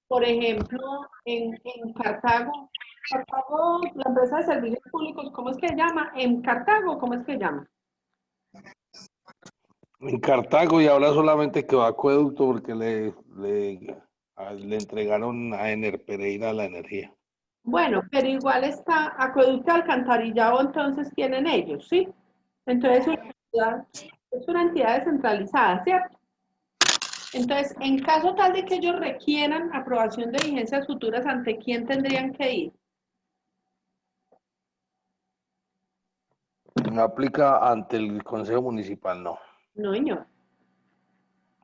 por ejemplo, en Cartago, la empresa de servicios públicos, ¿cómo es que se llama? En Cartago, ¿cómo es que se llama? En Cartago, y ahora solamente quedó Acueducto porque le entregaron a Ener Pereira la energía. Bueno, pero igual está Acueducto Alcantarillado, entonces tienen ellos, ¿sí? Entonces es una entidad descentralizada, ¿cierto? Entonces, en caso tal de que ellos requieran aprobación de vigencias futuras, ¿ante quién tendrían que ir? No aplica ante el Consejo Municipal, no. No, señor.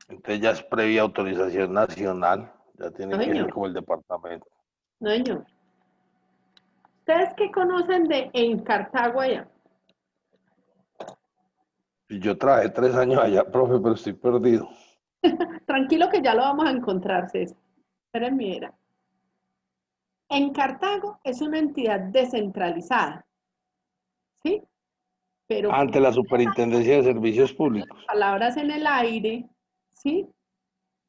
Entonces ya es previa autorización nacional, ya tiene No, que ser señor. como el departamento. No, señor. ¿Ustedes qué conocen de en Cartago allá? Yo trabajé 3 años allá, profe, pero estoy perdido. Tranquilo que ya lo vamos a encontrar, César. Espérenme, era. En Cartago es una entidad descentralizada, ¿sí? Pero Ante la Superintendencia de Servicios Públicos. palabras en el aire, ¿sí?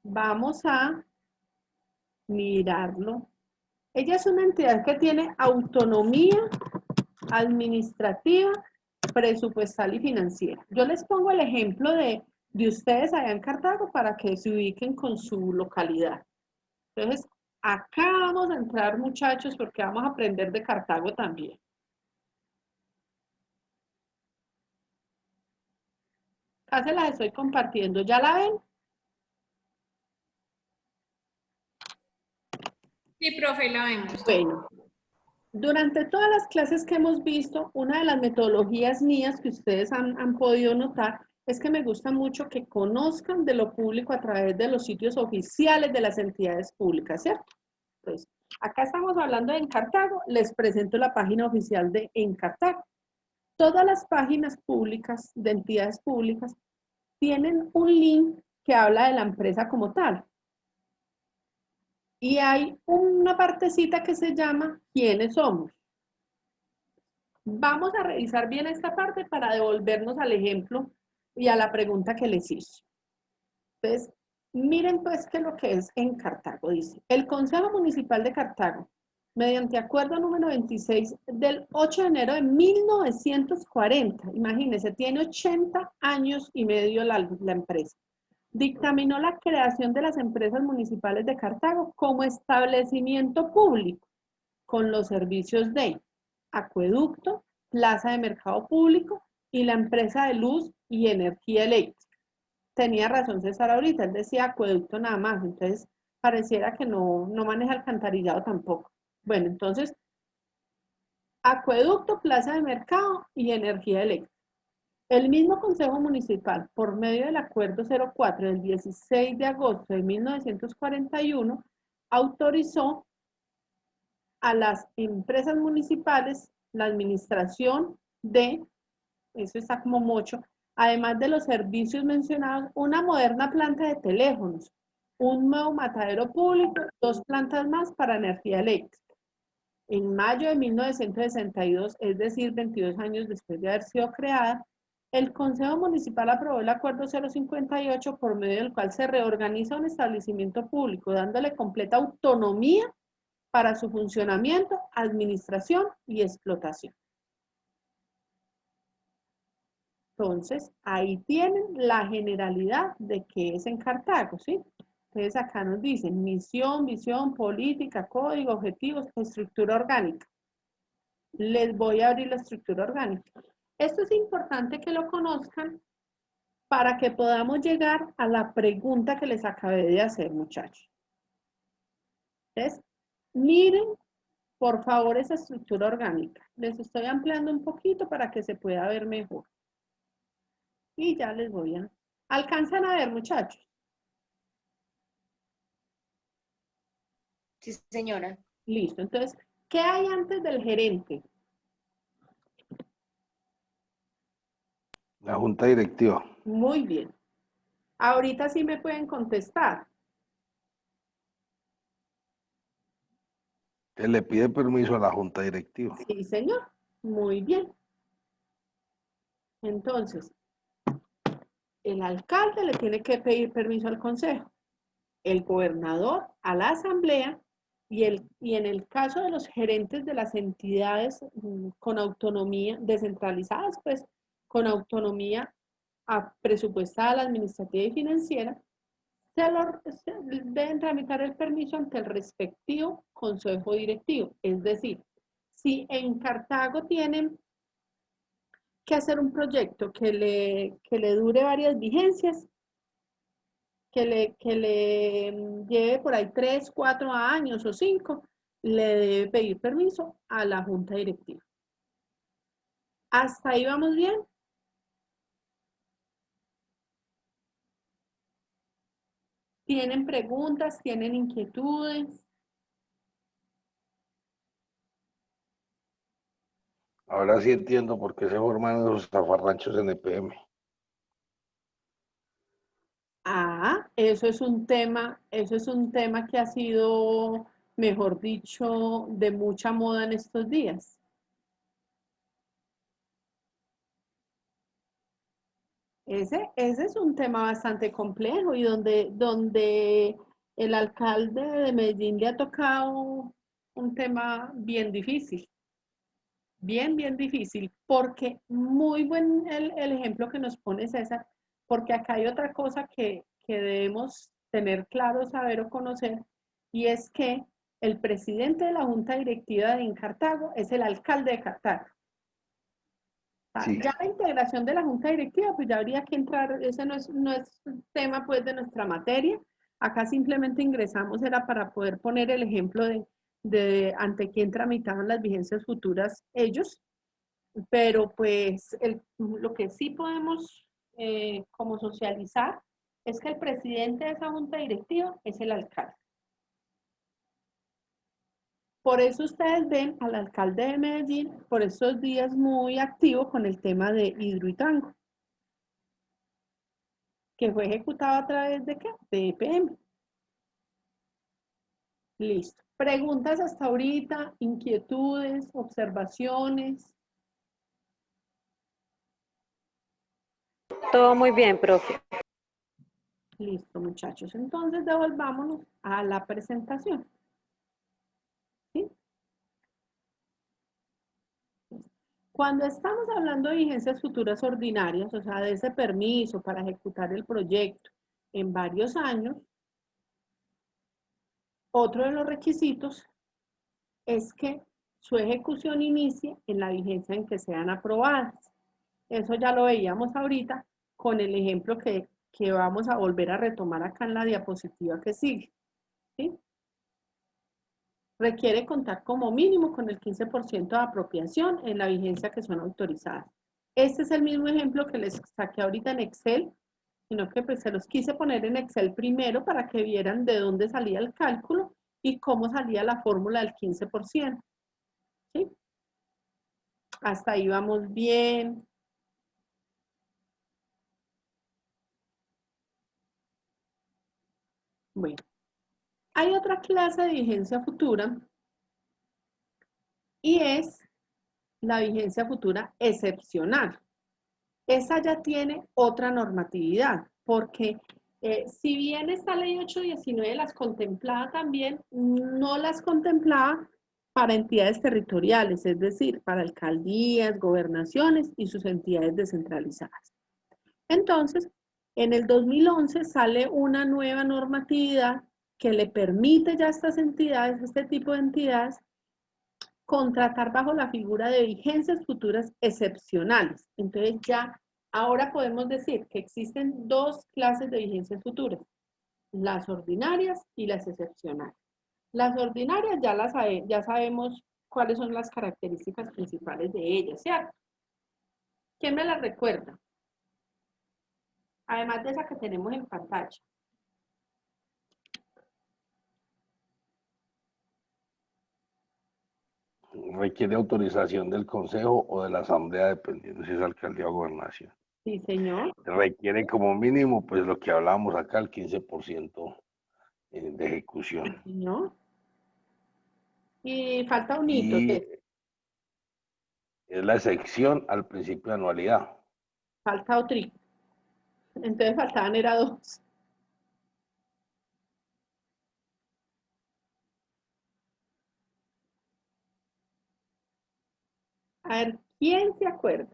Vamos a mirarlo. Ella es una entidad que tiene autonomía administrativa, presupuestal y financiera. Yo les pongo el ejemplo de ustedes allá en Cartago para que se ubiquen con su localidad. Entonces, Acá vamos a entrar, muchachos, porque vamos a aprender de Cartago también. Acá se las estoy compartiendo, ¿ya la ven? Sí, profe, la vemos. Bueno, durante todas las clases que hemos visto, una de las metodologías mías que ustedes han podido notar es que me gusta mucho que conozcan de lo público a través de los sitios oficiales de las entidades públicas, ¿cierto? Entonces, acá estamos hablando de Encartago, les presento la página oficial de Encartago. Todas las páginas públicas de entidades públicas tienen un link que habla de la empresa como tal. Y hay una partecita que se llama ¿quiénes somos? Vamos a revisar bien esta parte para devolvernos al ejemplo y a la pregunta que les hice. Entonces, miren pues qué es lo que es en Cartago. Dice, el Consejo Municipal de Cartago, mediante acuerdo número 26 del 8 de enero de 1940, imagínense, tiene 80 años y medio la empresa, dictaminó la creación de las empresas municipales de Cartago como establecimiento público con los servicios de acueducto, plaza de mercado público y la empresa de luz y energía eléctrica. Tenía razón César ahorita, él decía acueducto nada más, entonces pareciera que no maneja alcantarillado tampoco. Bueno, entonces, acueducto, plaza de mercado y energía eléctrica. El mismo Consejo Municipal, por medio del Acuerdo 04 del 16 de agosto de 1941, autorizó a las empresas municipales la administración de, eso está como mucho, además de los servicios mencionados, una moderna planta de teléfonos, un nuevo matadero público, 2 plantas más para energía eléctrica. En mayo de 1962, es decir, 22 años después de haber sido creada, el Consejo Municipal aprobó el Acuerdo 058, por medio del cual se reorganiza un establecimiento público, dándole completa autonomía para su funcionamiento, administración y explotación. Entonces, ahí tienen la generalidad de qué es en Cartago, ¿sí? Entonces, acá nos dicen misión, visión, política, código, objetivos, estructura orgánica. Les voy a abrir la estructura orgánica. Esto es importante que lo conozcan para que podamos llegar a la pregunta que les acabé de hacer, muchachos. Entonces, miren, por favor, esa estructura orgánica. Les estoy ampliando un poquito para que se pueda ver mejor. Y ya les voy a... ¿Alcanzan a ver, muchachos? Sí, señora. Listo. Entonces, ¿qué hay antes del gerente? La junta directiva. Muy bien. Ahorita sí me pueden contestar. Él le pide permiso a la junta directiva. Sí, señor. Muy bien. Entonces, el alcalde le tiene que pedir permiso al consejo, el gobernador a la asamblea y en el caso de los gerentes de las entidades con autonomía descentralizadas, pues con autonomía presupuestal, administrativa y financiera, deben tramitar el permiso ante el respectivo consejo directivo. Es decir, si en Cartago tienen que hacer un proyecto que le dure varias vigencias, que le lleve por ahí 3, 4 años o 5, le debe pedir permiso a la junta directiva. ¿Hasta ahí vamos bien? ¿Tienen preguntas? ¿Tienen inquietudes? Ahora sí entiendo por qué se forman los zafarranchos en EPM. Eso es un tema que ha sido, mejor dicho, de mucha moda en estos días. Ese es un tema bastante complejo y donde el alcalde de Medellín le ha tocado un tema bien difícil. Bien difícil, porque muy buen el ejemplo que nos pone César, porque acá hay otra cosa que debemos tener claro, saber o conocer, y es que el presidente de la Junta Directiva en Cartago es el alcalde de Cartago. Sí. Ya la integración de la Junta Directiva, pues ya habría que entrar, ese no es tema pues de nuestra materia. Acá simplemente ingresamos, era para poder poner el ejemplo de ante quién tramitaban las vigencias futuras ellos, pero pues lo que sí podemos como socializar es que el presidente de esa Junta Directiva es el alcalde. Por eso ustedes ven al alcalde de Medellín por estos días muy activo con el tema de Hidroituango, que fue ejecutado a través de ¿qué? De EPM. Listo. Preguntas hasta ahorita, inquietudes, observaciones. Todo muy bien, profe. Listo, muchachos. Entonces devolvámonos a la presentación. ¿Sí? Cuando estamos hablando de vigencias futuras ordinarias, o sea, de ese permiso para ejecutar el proyecto en varios años, otro de los requisitos es que su ejecución inicie en la vigencia en que sean aprobadas. Eso ya lo veíamos ahorita con el ejemplo que vamos a volver a retomar acá en la diapositiva que sigue. ¿Sí? Requiere contar como mínimo con el 15% de apropiación en la vigencia que son autorizadas. Este es el mismo ejemplo que les saqué ahorita en Excel, sino que pues se los quise poner en Excel primero para que vieran de dónde salía el cálculo y cómo salía la fórmula del 15%. ¿Sí? Hasta ahí vamos bien. Bueno, hay otra clase de vigencia futura y es la vigencia futura excepcional. Esa ya tiene otra normatividad, porque si bien esta ley 819 las contemplaba también, no las contemplaba para entidades territoriales, es decir, para alcaldías, gobernaciones y sus entidades descentralizadas. Entonces, en el 2011 sale una nueva normatividad que le permite ya a estas entidades, a este tipo de entidades, contratar bajo la figura de vigencias futuras excepcionales. Entonces ya ahora podemos decir que existen dos clases de vigencias futuras, las ordinarias y las excepcionales. Las ordinarias ya sabemos cuáles son las características principales de ellas, ¿cierto? ¿Quién me las recuerda? Además de esa que tenemos en pantalla. Requiere autorización del Consejo o de la Asamblea, dependiendo si es alcaldía o gobernación. Sí, señor. Requiere como mínimo, pues lo que hablábamos acá, el 15% de ejecución. Sí, señor. Y falta un hito. Y es la excepción al principio de anualidad. Falta otro. Entonces faltaban era dos. A ver, ¿quién se acuerda?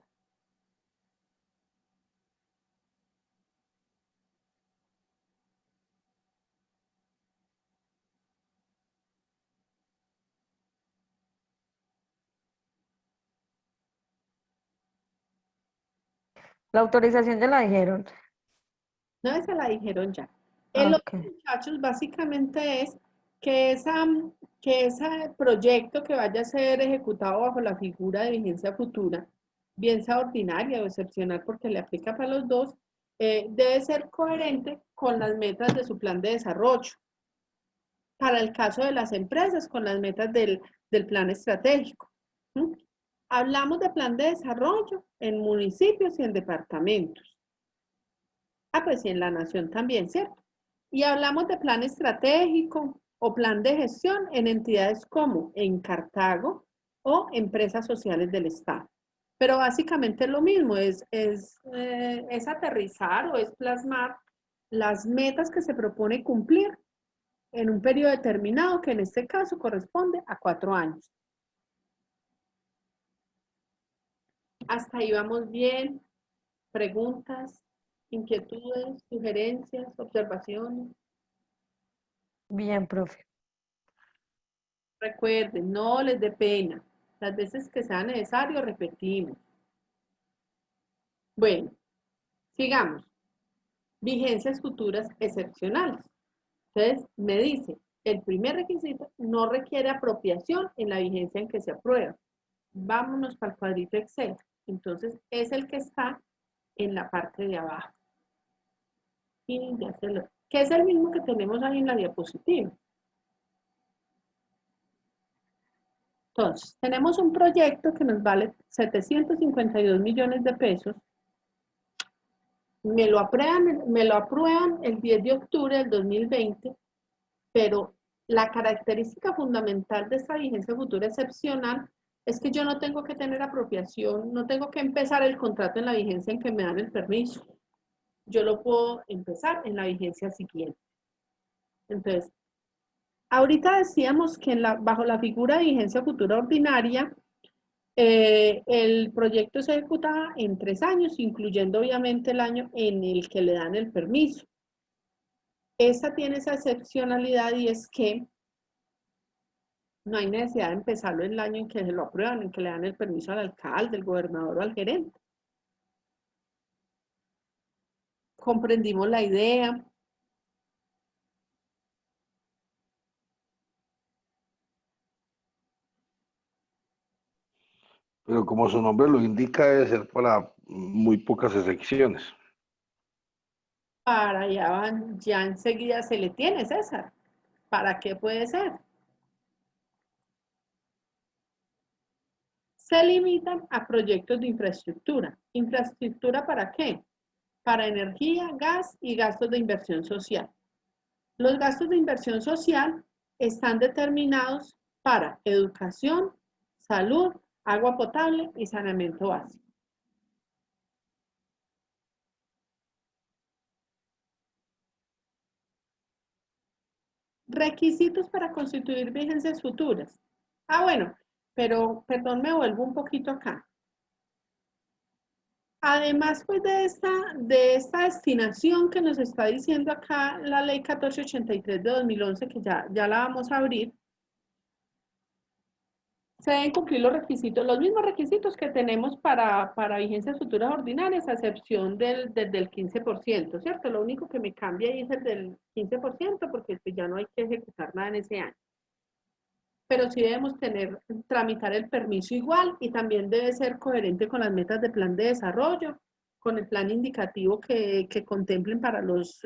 La autorización ya la dijeron. No, se la dijeron ya. El otro, muchachos, básicamente es que ese proyecto que vaya a ser ejecutado bajo la figura de vigencia futura, bien sea ordinaria o excepcional porque le aplica para los dos, debe ser coherente con las metas de su plan de desarrollo. Para el caso de las empresas, con las metas del plan estratégico. ¿Mm? Hablamos de plan de desarrollo en municipios y en departamentos. Pues y en la nación también, ¿cierto? Y hablamos de plan estratégico o plan de gestión en entidades como en Cartago o empresas sociales del Estado. Pero básicamente es lo mismo, es aterrizar o es plasmar las metas que se propone cumplir en un periodo determinado, que en este caso corresponde a 4 años. Hasta ahí vamos bien. Preguntas, inquietudes, sugerencias, observaciones. Bien, profe. Recuerden, no les dé pena. Las veces que sea necesario, repetimos. Bueno, sigamos. Vigencias futuras excepcionales. Entonces, me dice, el primer requisito no requiere apropiación en la vigencia en que se aprueba. Vámonos para el cuadrito Excel. Entonces, es el que está en la parte de abajo. Y ya que es el mismo que tenemos ahí en la diapositiva. Entonces, tenemos un proyecto que nos vale 752 millones de pesos. Me lo aprueban el 10 de octubre del 2020, pero la característica fundamental de esta vigencia futura excepcional es que yo no tengo que tener apropiación, no tengo que empezar el contrato en la vigencia en que me dan el permiso. Yo lo puedo empezar en la vigencia siguiente. Entonces, ahorita decíamos que bajo la figura de vigencia futura ordinaria, el proyecto se ejecutaba en 3 años, incluyendo obviamente el año en el que le dan el permiso. Esta tiene esa excepcionalidad y es que no hay necesidad de empezarlo en el año en que se lo aprueban, en que le dan el permiso al alcalde, al gobernador o al gerente. Comprendimos la idea. Pero como su nombre lo indica, debe ser para muy pocas excepciones. Para allá van, ya enseguida se le tiene, César. ¿Para qué puede ser? Se limitan a proyectos de infraestructura. ¿Infraestructura para qué? Para energía, gas y gastos de inversión social. Los gastos de inversión social están determinados para educación, salud, agua potable y saneamiento básico. Requisitos para constituir vigencias futuras. Bueno, pero perdón, me vuelvo un poquito acá. Además, pues de esta destinación que nos está diciendo acá la ley 1483 de 2011, que ya la vamos a abrir, se deben cumplir los requisitos, los mismos requisitos que tenemos para vigencias futuras ordinarias, a excepción del 15%, ¿cierto? Lo único que me cambia ahí es el del 15%, porque pues ya no hay que ejecutar nada en ese año. Pero sí debemos tramitar el permiso igual y también debe ser coherente con las metas de plan de desarrollo, con el plan indicativo que contemplen para los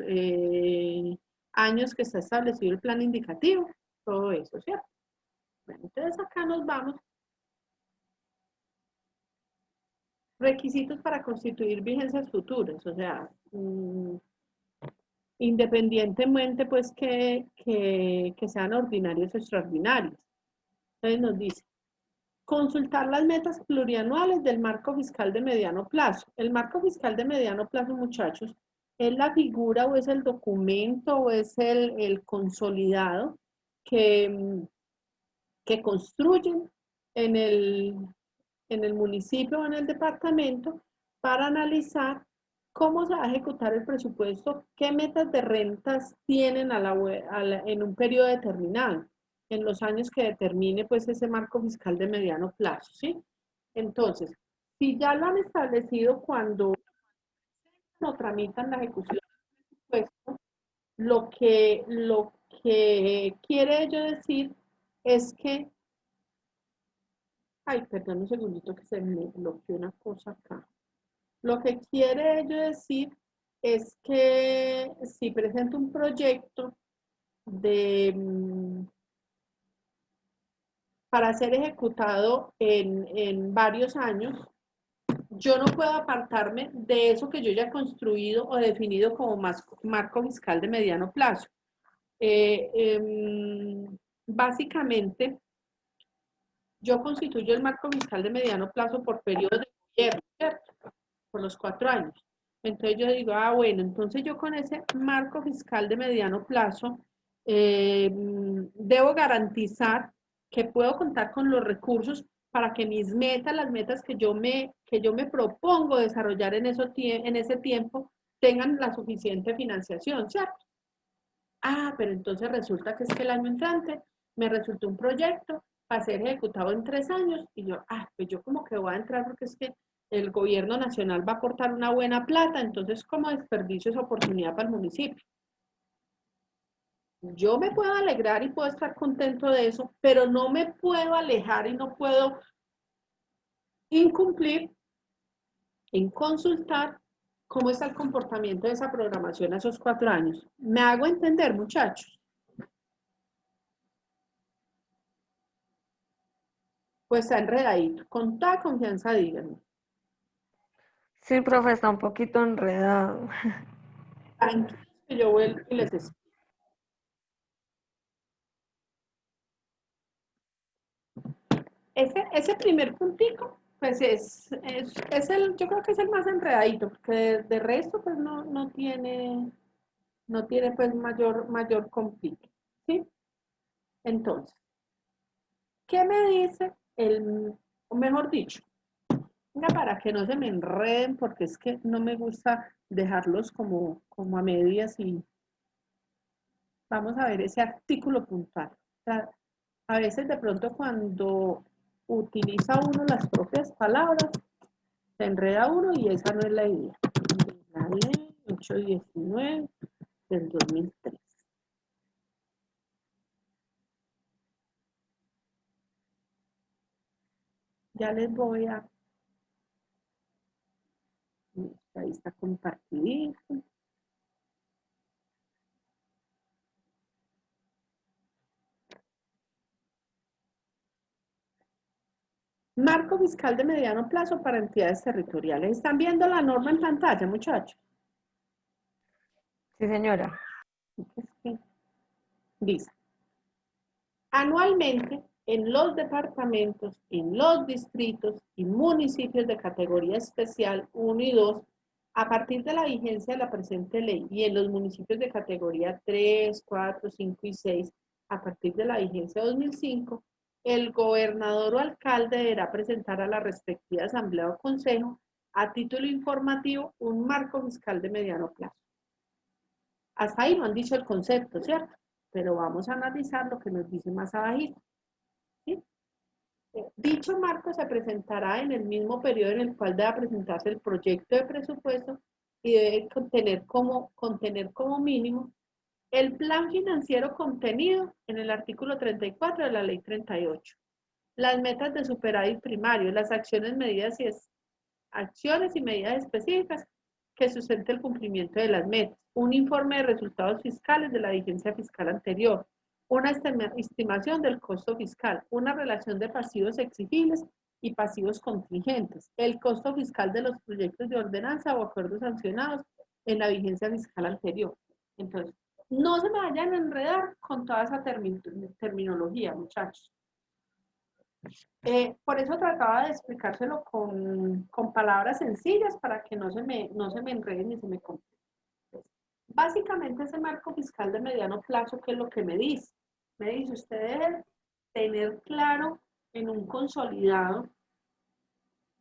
años que está establecido el plan indicativo, todo eso, ¿cierto? Bueno, entonces acá nos vamos. Requisitos para constituir vigencias futuras, o sea, independientemente pues que sean ordinarios o extraordinarios. Entonces nos dice, consultar las metas plurianuales del marco fiscal de mediano plazo. El marco fiscal de mediano plazo, muchachos, es la figura o es el documento o es el consolidado que construyen en el municipio o en el departamento para analizar cómo se va a ejecutar el presupuesto, qué metas de rentas tienen en un periodo determinado, en los años que determine pues ese marco fiscal de mediano plazo, ¿sí? Entonces, si ya lo han establecido cuando no tramitan la ejecución del presupuesto, lo que quiere ello decir es que, ay, perdón un segundito que se me bloqueó una cosa acá. Lo que quiere ello decir es que si presento un proyecto para ser ejecutado en varios años, yo no puedo apartarme de eso que yo ya he construido o definido como marco fiscal de mediano plazo. Básicamente, yo constituyo el marco fiscal de mediano plazo por periodo de gobierno, ¿cierto? Por los 4 años. Entonces yo digo, bueno, entonces yo con ese marco fiscal de mediano plazo debo garantizar que puedo contar con los recursos para que mis metas, las metas que yo me propongo desarrollar en ese tiempo, tengan la suficiente financiación, ¿cierto? Pero entonces resulta que es que el año entrante me resultó un proyecto para ser ejecutado en 3 años, y yo, pues yo como que voy a entrar porque es que el gobierno nacional va a aportar una buena plata, entonces como desperdicio esa oportunidad para el municipio. Yo me puedo alegrar y puedo estar contento de eso, pero no me puedo alejar y no puedo incumplir en consultar cómo está el comportamiento de esa programación a esos 4 años. ¿Me hago entender, muchachos? Pues está enredadito. Con toda confianza, díganme. Sí, profe, está un poquito enredado. Tranquilos que yo vuelvo y les explico. Ese primer puntico, pues yo creo que es el más enredadito, porque de resto, pues no tiene pues mayor complique, ¿sí? Entonces, ¿qué me dice o mejor dicho, venga, para que no se me enreden, porque es que no me gusta dejarlos como a medias, y vamos a ver ese artículo puntual. O sea, a veces de pronto cuando utiliza uno las propias palabras, se enreda uno y esa no es la idea. La ley 819 del 2003. Ya les voy a... Ahí está compartidito. Marco fiscal de mediano plazo para entidades territoriales. ¿Están viendo la norma en pantalla, muchachos? Sí, señora. Dice, anualmente en los departamentos, en los distritos y municipios de categoría especial 1 y 2, a partir de la vigencia de la presente ley, y en los municipios de categoría 3, 4, 5 y 6, a partir de la vigencia 2005, el gobernador o alcalde deberá presentar a la respectiva asamblea o consejo, a título informativo, un marco fiscal de mediano plazo. Hasta ahí no han dicho el concepto, ¿cierto? Pero vamos a analizar lo que nos dice más abajito. ¿Sí? Dicho marco se presentará en el mismo periodo en el cual debe presentarse el proyecto de presupuesto y debe contener como mínimo el plan financiero contenido en el artículo 34 de la ley 38, las metas de superávit primario, las acciones y medidas específicas que sustente el cumplimiento de las metas, un informe de resultados fiscales de la vigencia fiscal anterior, una estimación del costo fiscal, una relación de pasivos exigibles y pasivos contingentes, el costo fiscal de los proyectos de ordenanza o acuerdos sancionados en la vigencia fiscal anterior. Entonces, no se me vayan a enredar con toda esa terminología, muchachos. Por eso trataba de explicárselo con palabras sencillas para que no se me enreden ni se me compliquen. Básicamente ese marco fiscal de mediano plazo, ¿qué es lo que me dice? Me dice, usted debe tener claro en un consolidado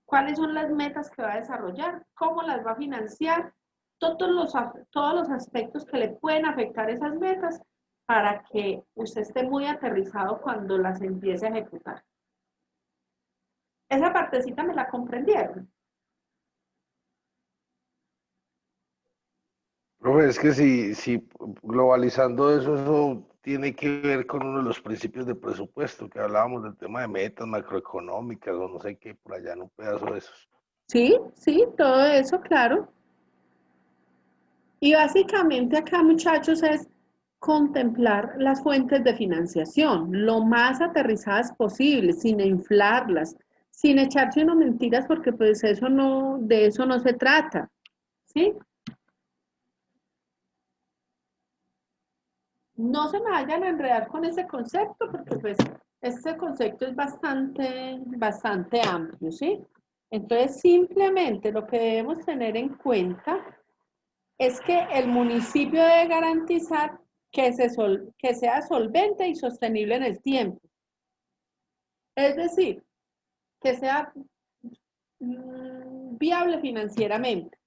cuáles son las metas que va a desarrollar, cómo las va a financiar, todos los aspectos que le pueden afectar esas metas para que usted esté muy aterrizado cuando las empiece a ejecutar. Esa partecita me la comprendieron. Profe, es que si globalizando eso tiene que ver con uno de los principios de presupuesto, que hablábamos del tema de metas macroeconómicas o no sé qué, por allá en un pedazo de esos. Sí, todo eso, claro. Y básicamente acá, muchachos, es contemplar las fuentes de financiación lo más aterrizadas posible, sin inflarlas, sin echarse unas mentiras, porque pues de eso no se trata, ¿sí? No se me vayan a enredar con ese concepto, porque pues este concepto es bastante amplio, ¿sí? Entonces, simplemente lo que debemos tener en cuenta es que el municipio debe garantizar que sea solvente y sostenible en el tiempo. Es decir, que sea viable financieramente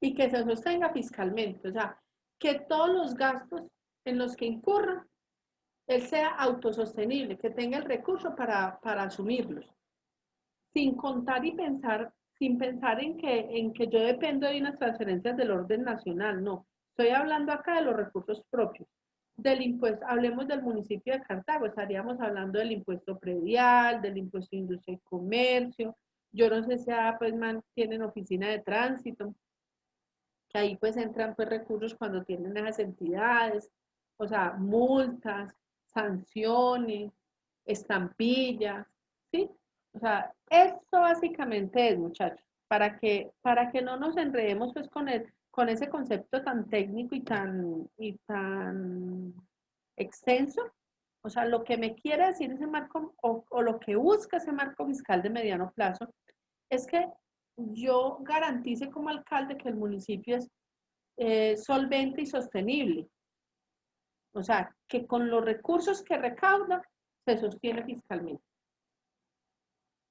y que se sostenga fiscalmente. O sea, que todos los gastos en los que incurra él sea autosostenible, que tenga el recurso para asumirlos, sin contar y pensar, sin pensar en que yo dependo de unas transferencias del orden nacional, no. Estoy hablando acá de los recursos propios. Del impuesto, hablemos del municipio de Cartago, estaríamos hablando del impuesto predial, del impuesto de industria y comercio. Yo no sé si pues tienen oficina de tránsito, que ahí pues entran pues recursos cuando tienen esas entidades, o sea, multas, sanciones, estampillas, ¿sí? O sea, esto básicamente es, muchachos, para que no nos enredemos pues con ese concepto tan técnico y tan extenso. O sea, lo que me quiere decir ese marco o lo que busca ese marco fiscal de mediano plazo es que yo garantice como alcalde que el municipio es solvente y sostenible. O sea, que con los recursos que recauda se sostiene fiscalmente.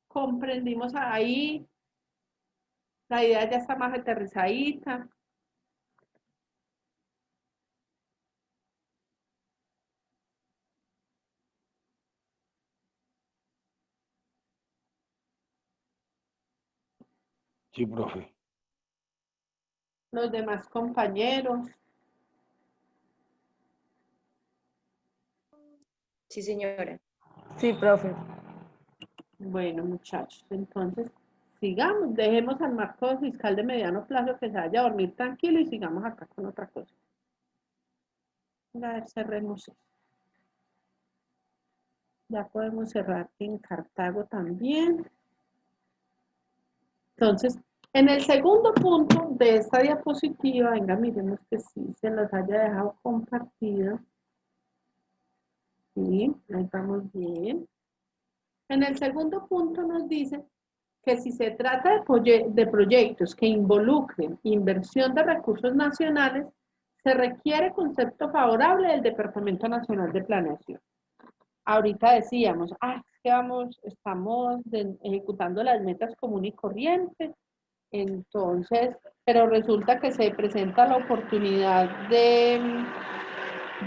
Comprendimos ahí, la idea ya está más aterrizadita. Sí, profe. Los demás compañeros. Sí, señora. Sí, profe. Bueno, muchachos, entonces sigamos, dejemos al marco fiscal de mediano plazo que se vaya a dormir tranquilo y sigamos acá con otra cosa. A ver, cerremos esto. Ya podemos cerrar en Cartago también. Entonces, en el segundo punto de esta diapositiva, venga, miremos que sí se los haya dejado compartido. Sí, ahí vamos bien. En el segundo punto nos dice que si se trata de proyectos que involucren inversión de recursos nacionales, se requiere concepto favorable del Departamento Nacional de Planeación. Ahorita decíamos, es que estamos ejecutando las metas común y corriente, entonces, pero resulta que se presenta la oportunidad de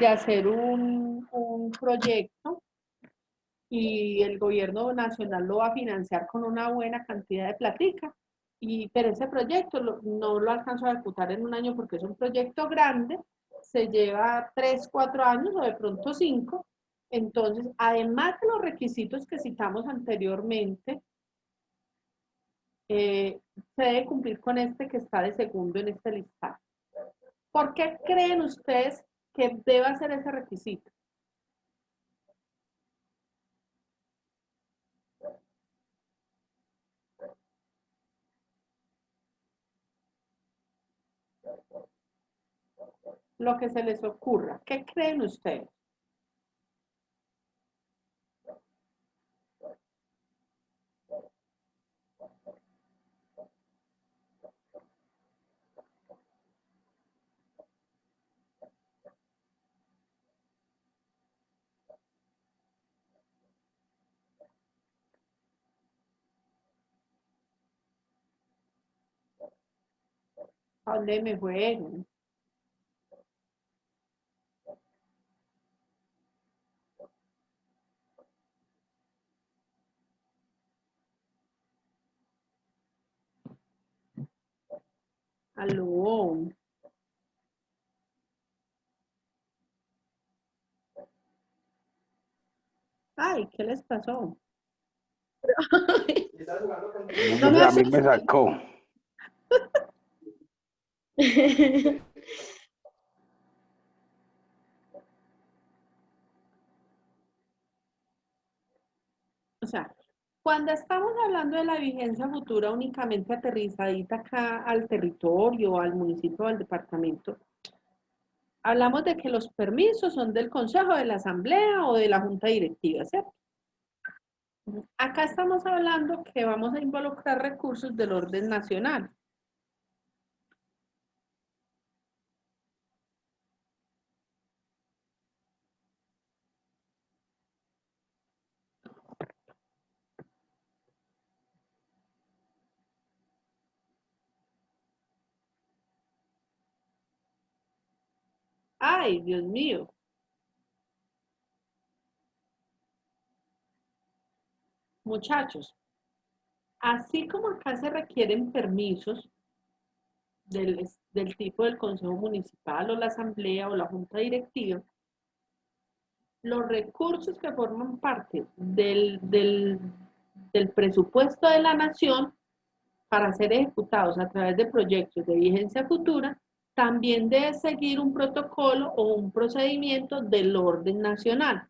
hacer un proyecto y el gobierno nacional lo va a financiar con una buena cantidad de platica. Pero ese proyecto no lo alcanzó a ejecutar en un año porque es un proyecto grande, se lleva 3, 4 años o de pronto 5. Entonces, además de los requisitos que citamos anteriormente, se debe cumplir con este que está de segundo en este listado. ¿Por qué creen ustedes que debe ser ese requisito? Lo que se les ocurra. ¿Qué creen ustedes? ¿A dónde me fueron? Aló. Ay, ¿qué les pasó? No me A mí me asusten. sacó. O sea, cuando estamos hablando de la vigencia futura únicamente aterrizadita acá al territorio, al municipio o al departamento, hablamos de que los permisos son del consejo, de la asamblea o de la junta directiva, ¿cierto? Acá estamos hablando que vamos a involucrar recursos del orden nacional. Ay, Dios mío. Muchachos, así como acá se requieren permisos del tipo del Consejo Municipal o la Asamblea o la Junta Directiva, los recursos que forman parte del presupuesto de la nación para ser ejecutados a través de proyectos de vigencia futura, también debe seguir un protocolo o un procedimiento del orden nacional.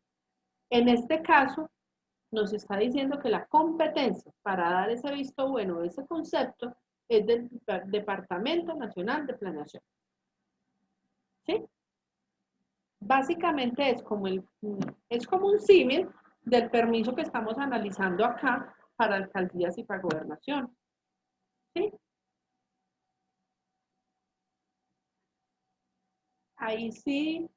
En este caso, nos está diciendo que la competencia para dar ese visto bueno, ese concepto, es del Departamento Nacional de Planeación. ¿Sí? Básicamente es como un símil del permiso que estamos analizando acá para alcaldías y para gobernación. ¿Sí? Ahí sí.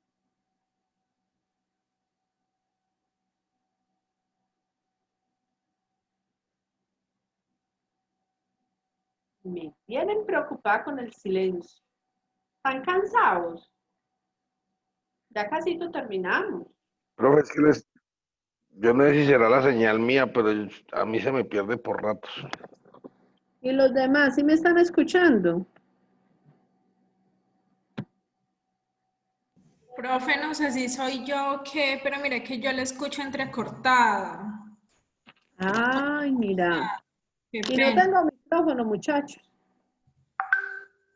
Me tienen preocupada con el silencio. ¿Están cansados? Ya casi terminamos. Profe, es que yo no sé si será la señal mía, pero a mí se me pierde por ratos. ¿Y los demás sí me están escuchando? Profe, no sé si soy yo o qué, pero mire que yo le escucho entrecortada. Ay, mira. Qué Y no pena. tengo micrófono, muchachos.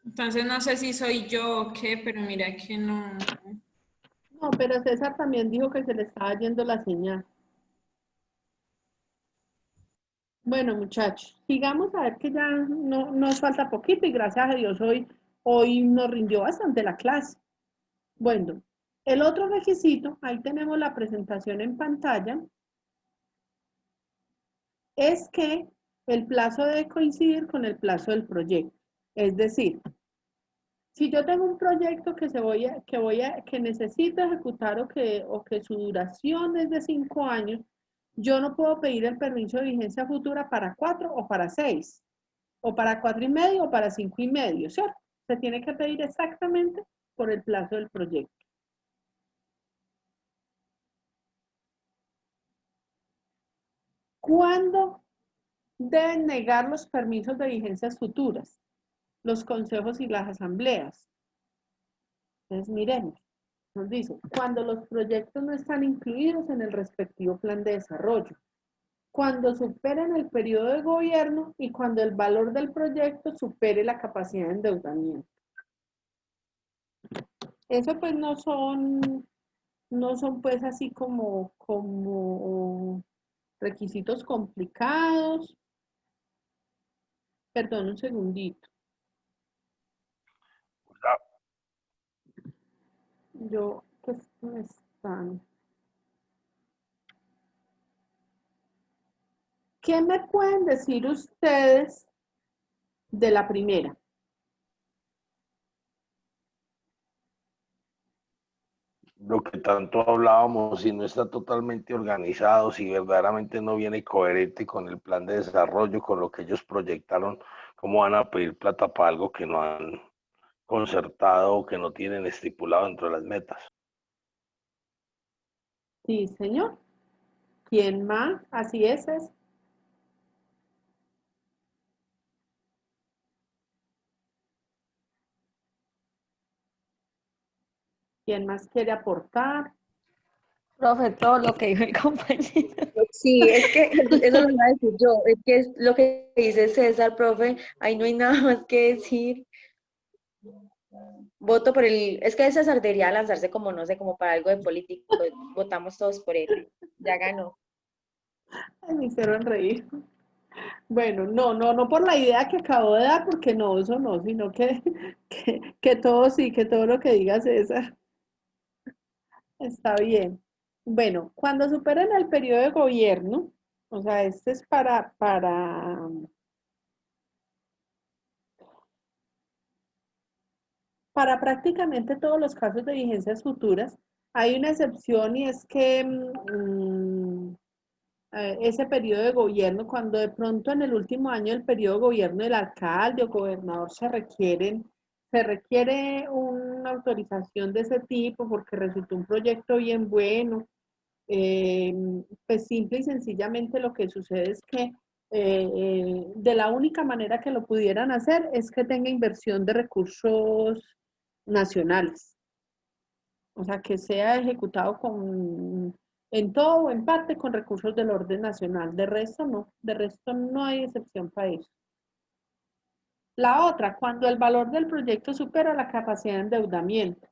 Entonces no sé si soy yo o qué, pero mira que no. No, pero César también dijo que se le estaba yendo la señal. Bueno, muchachos, sigamos a ver que ya no nos falta poquito y gracias a Dios hoy nos rindió bastante la clase. Bueno, el otro requisito, ahí tenemos la presentación en pantalla, es que el plazo debe coincidir con el plazo del proyecto. Es decir, si yo tengo un proyecto que necesito ejecutar o que su duración es de 5 años, yo no puedo pedir el permiso de vigencia futura para 4 o para 6, o para 4,5 o para 5,5, ¿cierto? Se tiene que pedir exactamente por el plazo del proyecto. ¿Cuándo deben negar los permisos de vigencias futuras? Los consejos y las asambleas. Entonces, miremos. Nos dice, cuando los proyectos no están incluidos en el respectivo plan de desarrollo, cuando superen el periodo de gobierno y cuando el valor del proyecto supere la capacidad de endeudamiento. Eso pues no son pues así como requisitos complicados. Perdón, un segundito. Pues no están. ¿Qué me pueden decir ustedes de la primera? Lo que tanto hablábamos, si no está totalmente organizado, si verdaderamente no viene coherente con el plan de desarrollo, con lo que ellos proyectaron, ¿cómo van a pedir plata para algo que no han concertado o que no tienen estipulado dentro de las metas? Sí, señor. ¿Quién más? Así es. ¿Quién más quiere aportar? Profe, todo lo que dijo el compañero. Sí, es que eso lo iba a decir yo, es que es lo que dice César, profe, ahí no hay nada más que decir. Voto por es que César debería lanzarse como, no sé, como para algo de político, votamos todos por él, ya ganó. Ay, me hicieron reír. Bueno, no por la idea que acabo de dar, porque no, eso no, sino que todo sí, que todo lo que diga César está bien. Bueno, cuando superen el periodo de gobierno, o sea, este es para prácticamente todos los casos de vigencias futuras. Hay una excepción y es que ese periodo de gobierno, cuando de pronto en el último año del periodo de gobierno del alcalde o gobernador se requiere una autorización de ese tipo porque resultó un proyecto bien bueno Pues simple y sencillamente lo que sucede es que de la única manera que lo pudieran hacer es que tenga inversión de recursos nacionales. O sea, que sea ejecutado en todo o en parte con recursos del orden nacional. De resto no hay excepción para eso. La otra, cuando el valor del proyecto supera la capacidad de endeudamiento.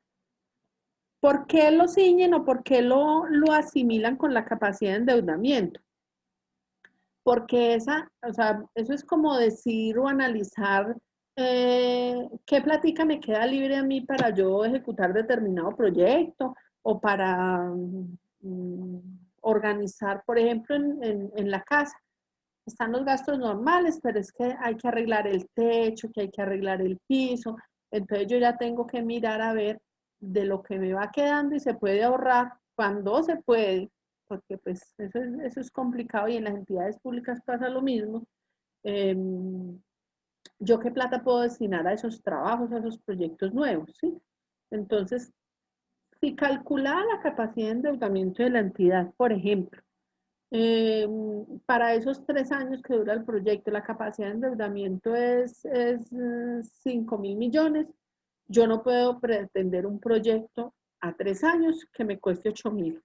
¿Por qué lo ciñen o por qué lo asimilan con la capacidad de endeudamiento? Porque o sea, eso es como decir o analizar qué plática me queda libre a mí para yo ejecutar determinado proyecto o para organizar, por ejemplo, en la casa. Están los gastos normales, pero es que hay que arreglar el techo, que hay que arreglar el piso. Entonces yo ya tengo que mirar a ver de lo que me va quedando y se puede ahorrar cuando se puede, porque pues eso es complicado y en las entidades públicas pasa lo mismo. ¿Yo qué plata puedo destinar a esos trabajos, a esos proyectos nuevos? ¿Sí? Entonces, si calculada la capacidad de endeudamiento de la entidad, por ejemplo, para esos 3 años que dura el proyecto, la capacidad de endeudamiento es 5.000 millones. Yo no puedo pretender un proyecto a 3 años que me cueste 8.000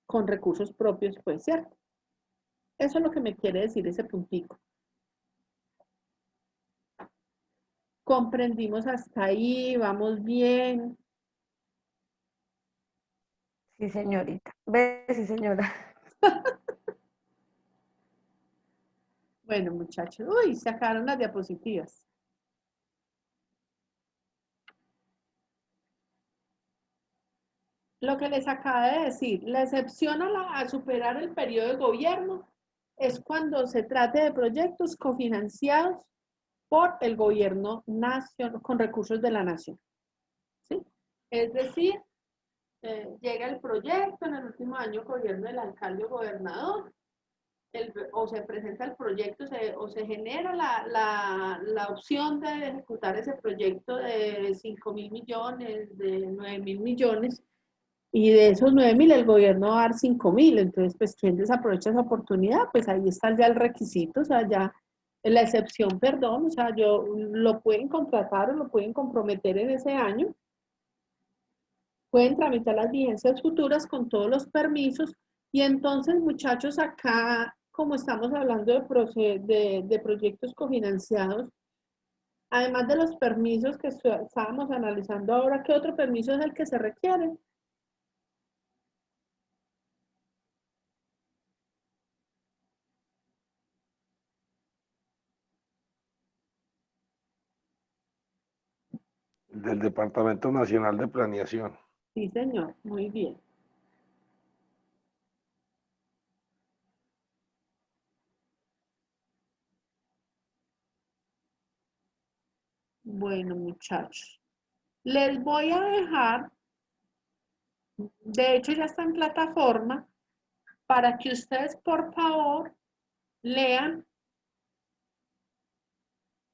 con recursos propios, pues, ¿cierto? Eso es lo que me quiere decir ese puntico. Comprendimos hasta ahí, vamos bien. Sí, señorita. Ve, sí, señora. Bueno, muchachos, uy, se acabaron las diapositivas. Lo que les acaba de decir, la excepción a superar el periodo de gobierno es cuando se trate de proyectos cofinanciados por el gobierno nacional, con recursos de la nación. ¿Sí? Es decir, llega el proyecto en el último año gobierno del alcalde o gobernador, o se presenta el proyecto o se genera la opción de ejecutar ese proyecto de 5.000 millones, de 9.000 millones, y de esos 9.000 el gobierno va a dar 5.000. Entonces, pues, ¿quién desaprovecha esa oportunidad? Pues ahí está ya el requisito, o sea, ya la excepción, perdón, o sea, lo pueden contratar o lo pueden comprometer en ese año, pueden tramitar las vigencias futuras con todos los permisos, y entonces, muchachos, acá, como estamos hablando de proyectos cofinanciados, además de los permisos que estábamos analizando ahora, ¿qué otro permiso es el que se requiere? Del Departamento Nacional de Planeación. Sí, señor, muy bien. Bueno, muchachos, les voy a dejar, de hecho ya está en plataforma, para que ustedes por favor lean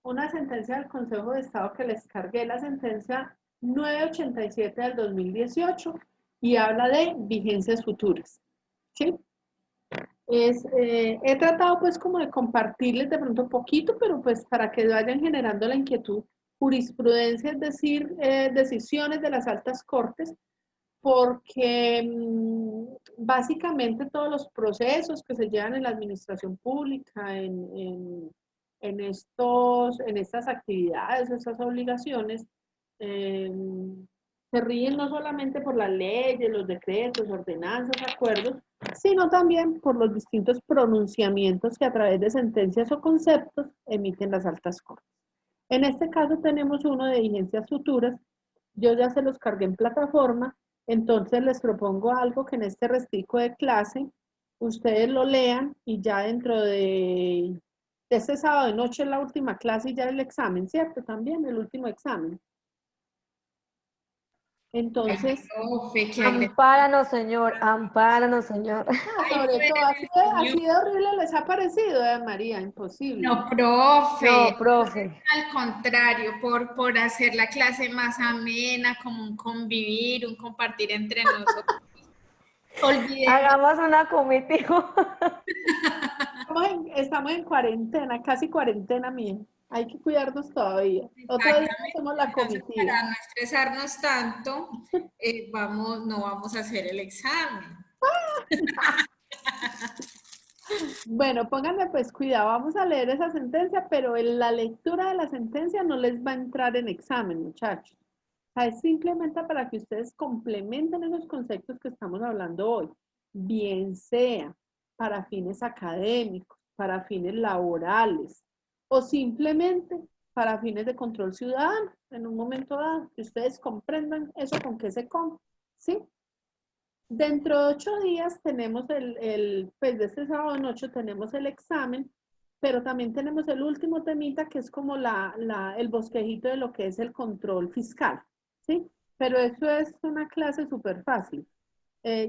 una sentencia del Consejo de Estado que les cargué, la sentencia 987 del 2018, y habla de vigencias futuras. ¿Sí? He tratado pues como de compartirles de pronto un poquito, pero pues para que vayan generando la inquietud. Jurisprudencia, es decir, decisiones de las altas cortes, porque básicamente todos los procesos que se llevan en la administración pública, en estas actividades, estas obligaciones, eh, se ríen no solamente por las leyes, los decretos, ordenanzas, acuerdos, sino también por los distintos pronunciamientos que a través de sentencias o conceptos emiten las altas cortes. En este caso tenemos uno de vigencias futuras. Yo ya se los cargué en plataforma, entonces les propongo algo que en este restico de clase ustedes lo lean, y ya dentro de este sábado de noche es la última clase y ya el examen, ¿cierto? También el último examen. Entonces, Profe, qué Ampáranos, Señor, ampáranos, Señor. sobre todo, así de horrible les ha parecido, María, imposible. No, profe. No, profe. Al contrario, por hacer la clase más amena, como un convivir, un compartir entre nosotros. Hagamos una comitiva. Estamos en cuarentena, casi cuarentena, mía. Hay que cuidarnos todavía. Otro día hacemos la comitiva. Para no estresarnos tanto, no vamos a hacer el examen. Bueno, pónganme pues cuidado, vamos a leer esa sentencia, pero en la lectura de la sentencia no les va a entrar en examen, muchachos. O sea, es simplemente para que ustedes complementen esos conceptos que estamos hablando hoy, bien sea para fines académicos, para fines laborales, o simplemente para fines de control ciudadano, en un momento dado, que ustedes comprendan eso con qué se come, ¿sí? Dentro de 8 días tenemos pues de este sábado en 8 tenemos el examen, pero también tenemos el último temita que es como el bosquejito de lo que es el control fiscal, ¿sí? Pero eso es una clase súper fácil.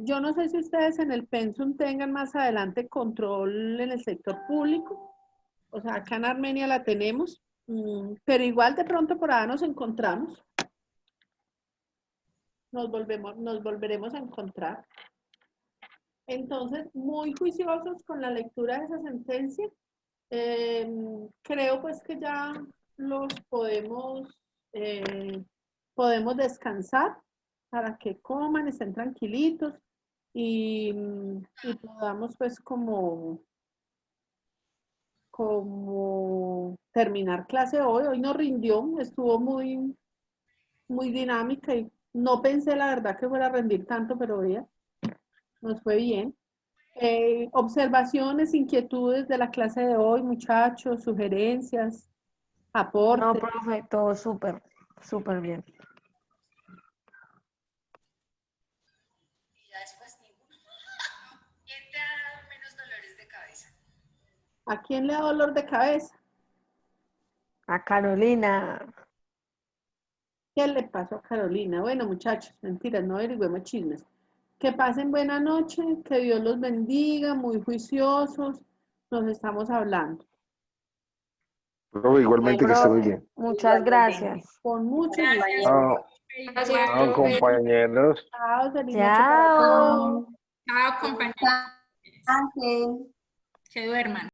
Yo no sé si ustedes en el pensum tengan más adelante control en el sector público, o sea, acá en Armenia la tenemos, pero igual de pronto por ahí nos encontramos. Nos volveremos a encontrar. Entonces, muy juiciosos con la lectura de esa sentencia. Creo pues que ya los podemos descansar para que coman, estén tranquilitos y podamos pues como terminar clase hoy. Hoy nos rindió, estuvo muy dinámica y no pensé la verdad que fuera a rendir tanto, pero ya nos fue bien. Observaciones, inquietudes de la clase de hoy, muchachos, sugerencias, aportes. No, profe, todo súper, súper bien. ¿Quién te ha dado menos dolores de cabeza? ¿A quién le da dolor de cabeza? A Carolina. ¿Qué le pasó a Carolina? Bueno, muchachos, mentiras, no averigüemos chismes. Que pasen buena noche, que Dios los bendiga, muy juiciosos, nos estamos hablando. Pero igualmente que esté muy bien. Muchas gracias. Con mucho Chao, Gracias, chao, compañeros. Chao, feliz noche para Chao. todos. Chao, compañeros. Que duerman.